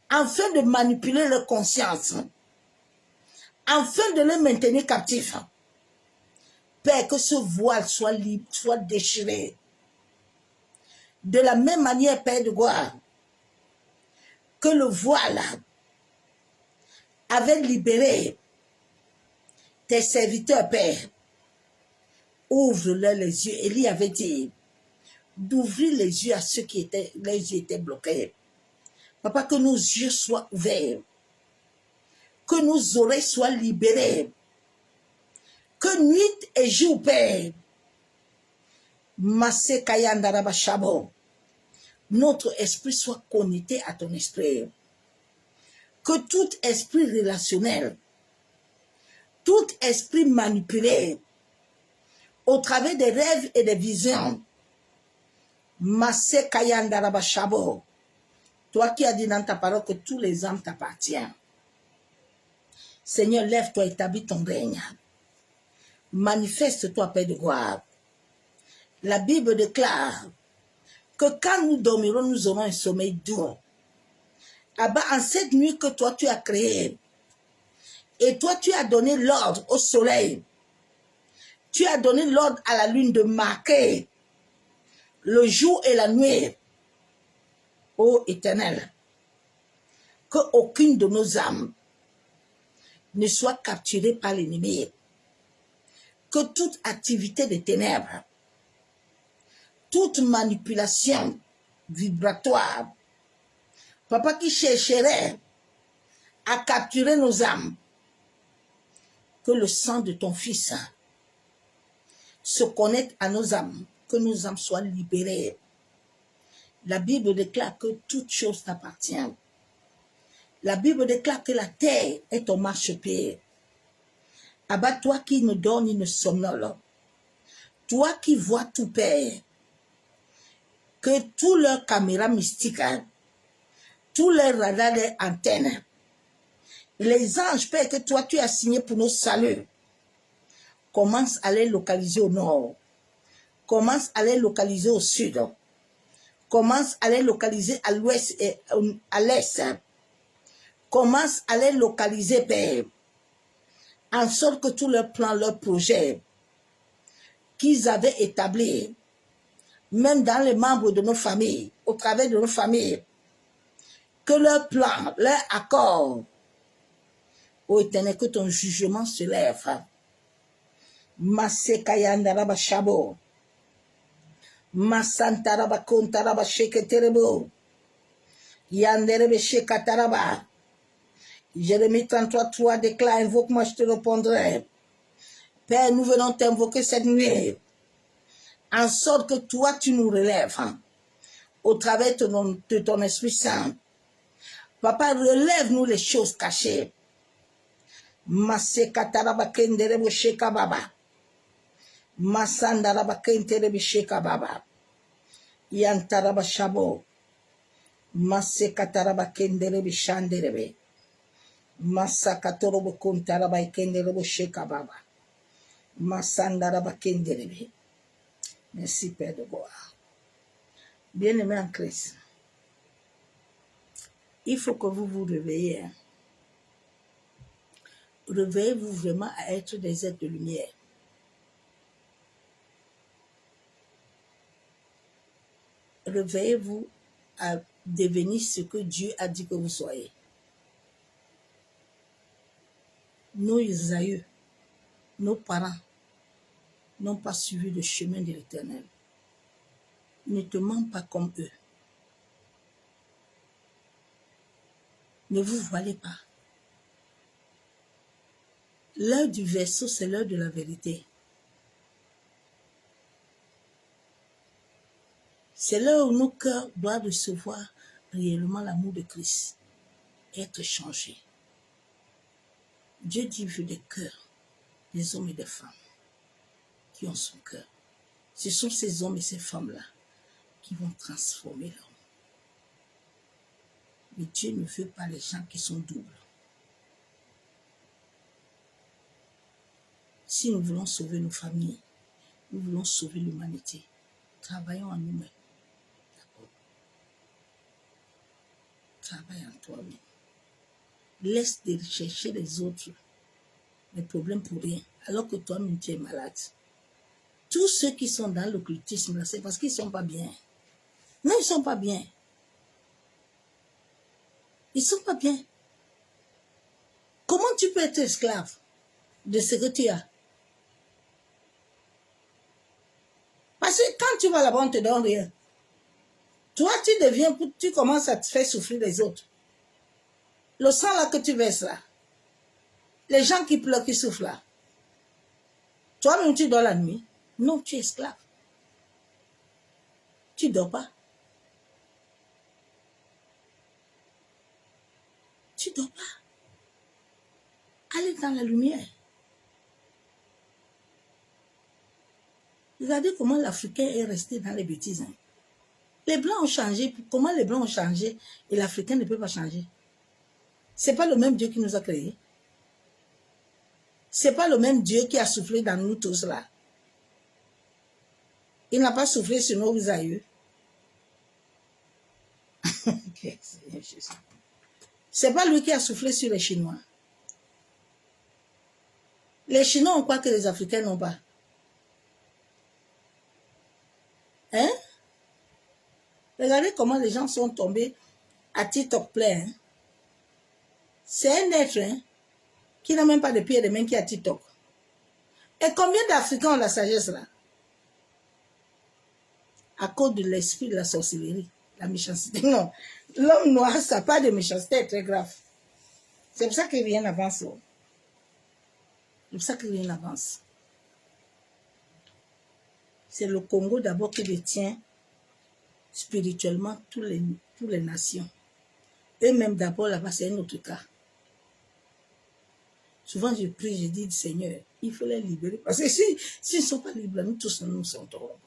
afin de manipuler leur conscience, afin de les maintenir captifs. Père, que ce voile soit libre, soit déchiré. De la même manière, Père de gloire, que le voile avait libéré tes serviteurs, Père, ouvre-leur les yeux. Élie avait dit d'ouvrir les yeux à ceux qui étaient, les yeux étaient bloqués. Papa, que nos yeux soient ouverts, que nos oreilles soient libérées, que nuit et jour, Père, notre esprit soit connecté à ton esprit. Que tout esprit relationnel, tout esprit manipulé, au travers des rêves et des visions, toi qui as dit dans ta parole que tous les âmes t'appartiennent. Seigneur, lève-toi, établis ton règne. Manifeste-toi, Père de gloire. La Bible déclare que quand nous dormirons, nous aurons un sommeil doux. En cette nuit que toi tu as créée, et toi tu as donné l'ordre au soleil, tu as donné l'ordre à la lune de marquer le jour et la nuit, ô Éternel, que aucune de nos âmes ne soit capturée par l'ennemi, que toute activité des ténèbres, toute manipulation vibratoire, papa, qui chercherait à capturer nos âmes, que le sang de ton Fils se connecte à nos âmes, que nos âmes soient libérées. La Bible déclare que toute chose t'appartient. La Bible déclare que la terre est ton marchepied. Abba, toi qui ne dors ni ne somnole, toi qui vois tout, Père, que tous leurs caméras mystiques, tous leurs radars, les antennes, les anges, Père, que toi tu as signé pour nos saluts, commence à les localiser au nord, commence à les localiser au sud, commence à les localiser à l'ouest et à l'est, commence à les localiser, Père, en sorte que tous leurs plans, leurs projets qu'ils avaient établis, même dans les membres de nos familles, au travers de nos familles, que leurs plans, leurs accords, ô Éternel, que ton jugement se lève. Masekayandaraba Shabo. Masantaraba Kontaraba Sheketerebo. Yanderebe Shekataraba. Jérémie 33, 3 déclare, invoque-moi, je te répondrai. Père, nous venons t'invoquer cette nuit, en sorte que toi, tu nous relèves, au travers de ton Esprit Saint. Papa, relève-nous les choses cachées. Masekataraba Kenderebo Shekababa. Masandaraba Kenterebe Shekababa. Yantaraba Shabo. Masekataraba Kenderebe Shanderebe. Masakatorobo Kuntaraba Kenderebo Shekababa. Masandaraba Kenderebe. Merci, Père de gloire. Bien-aimés en Christ, il faut que vous vous réveillez. Réveillez-vous vraiment à être des êtres de lumière. Réveillez-vous à devenir ce que Dieu a dit que vous soyez. Nos aïeux, nos parents n'ont pas suivi le chemin de l'Éternel. Ne te mens pas comme eux. Ne vous voilez pas. L'heure du verseau, c'est l'heure de la vérité. C'est l'heure où nos cœurs doivent recevoir réellement l'amour de Christ et être changés. Dieu dit, veut des cœurs, des hommes et des femmes qui ont son cœur. Ce sont ces hommes et ces femmes-là qui vont transformer l'homme. Mais Dieu ne veut pas les gens qui sont doubles. Si nous voulons sauver nos familles, nous voulons sauver l'humanité, Travaillons en nous-mêmes. D'abord. Travaille en toi-même. Laisse de chercher les autres les problèmes pour rien, alors que toi-même tu es malade. Tous ceux qui sont dans l'occultisme, là, c'est parce qu'ils ne sont pas bien. Non, ils ne sont pas bien. Ils ne sont pas bien. Comment tu peux être esclave de ce que tu as? Parce que quand tu vas là-bas, on ne te donne rien. Toi, tu commences à te faire souffrir les autres. Le sang là que tu verses là, les gens qui pleurent, qui souffrent là, toi-même tu dors la nuit. Non, tu es esclave. Tu ne dors pas. Tu ne dors pas. Allez dans la lumière. Regardez comment l'Africain est resté dans les bêtises. Hein. Les Blancs ont changé. Comment les Blancs ont changé et l'Africain ne peut pas changer? Ce n'est pas le même Dieu qui nous a créés. Ce n'est pas le même Dieu qui a soufflé dans nous tous là. Il n'a pas soufflé sur nos aïeux. Ce n'est pas lui qui a soufflé sur les Chinois. Les Chinois ont quoi que les Africains n'ont pas? Hein? Regardez comment les gens sont tombés à TikTok plein. Hein? C'est un être hein, qui n'a même pas de pieds et de mains qui a TikTok. Et combien d'Africains ont la sagesse là? À cause de l'esprit de la sorcellerie, la méchanceté. Non, l'homme noir, ça n'a pas de méchanceté très grave. C'est pour ça que rien n'avance. C'est pour ça que rien n'avance. C'est le Congo d'abord qui détient spirituellement toutes les nations. Eux-mêmes d'abord là-bas, c'est un autre cas. Souvent je prie, je dis, Seigneur, il faut les libérer. Parce que s'ils ne sont pas libres, nous tous nous sommes trop.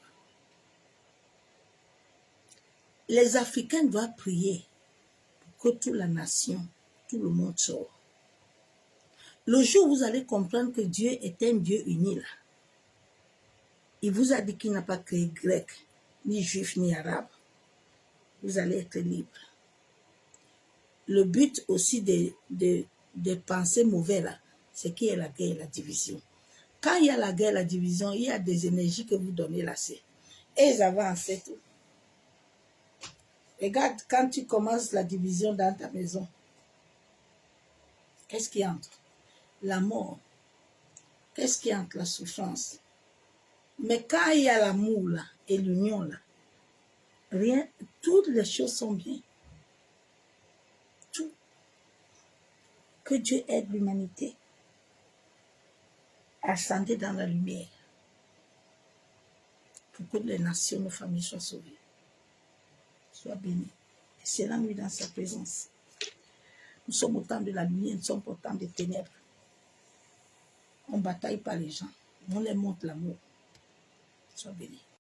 Les Africains doivent prier pour que toute la nation, tout le monde sorte. Le jour où vous allez comprendre que Dieu est un Dieu uni là, il vous a dit qu'il n'a pas créé grec, ni juif, ni arabe. Vous allez être libre. Le but aussi des pensées mauvaises là, c'est qu'il y ait la guerre et la division. Quand il y a la guerre et la division, il y a des énergies que vous donnez là, et ils avancent, c'est tout. Regarde, quand tu commences la division dans ta maison, qu'est-ce qui entre? La mort. Qu'est-ce qui entre? La souffrance. Mais quand il y a l'amour là, et l'union là, rien, toutes les choses sont bien. Tout. Que Dieu aide l'humanité à ascender dans la lumière pour que les nations, nos familles soient sauvées. Sois béni. C'est la nuit dans sa présence. Nous sommes au temps de la lumière, nous sommes au temps des ténèbres. On ne bataille pas les gens. On les montre l'amour. Sois béni.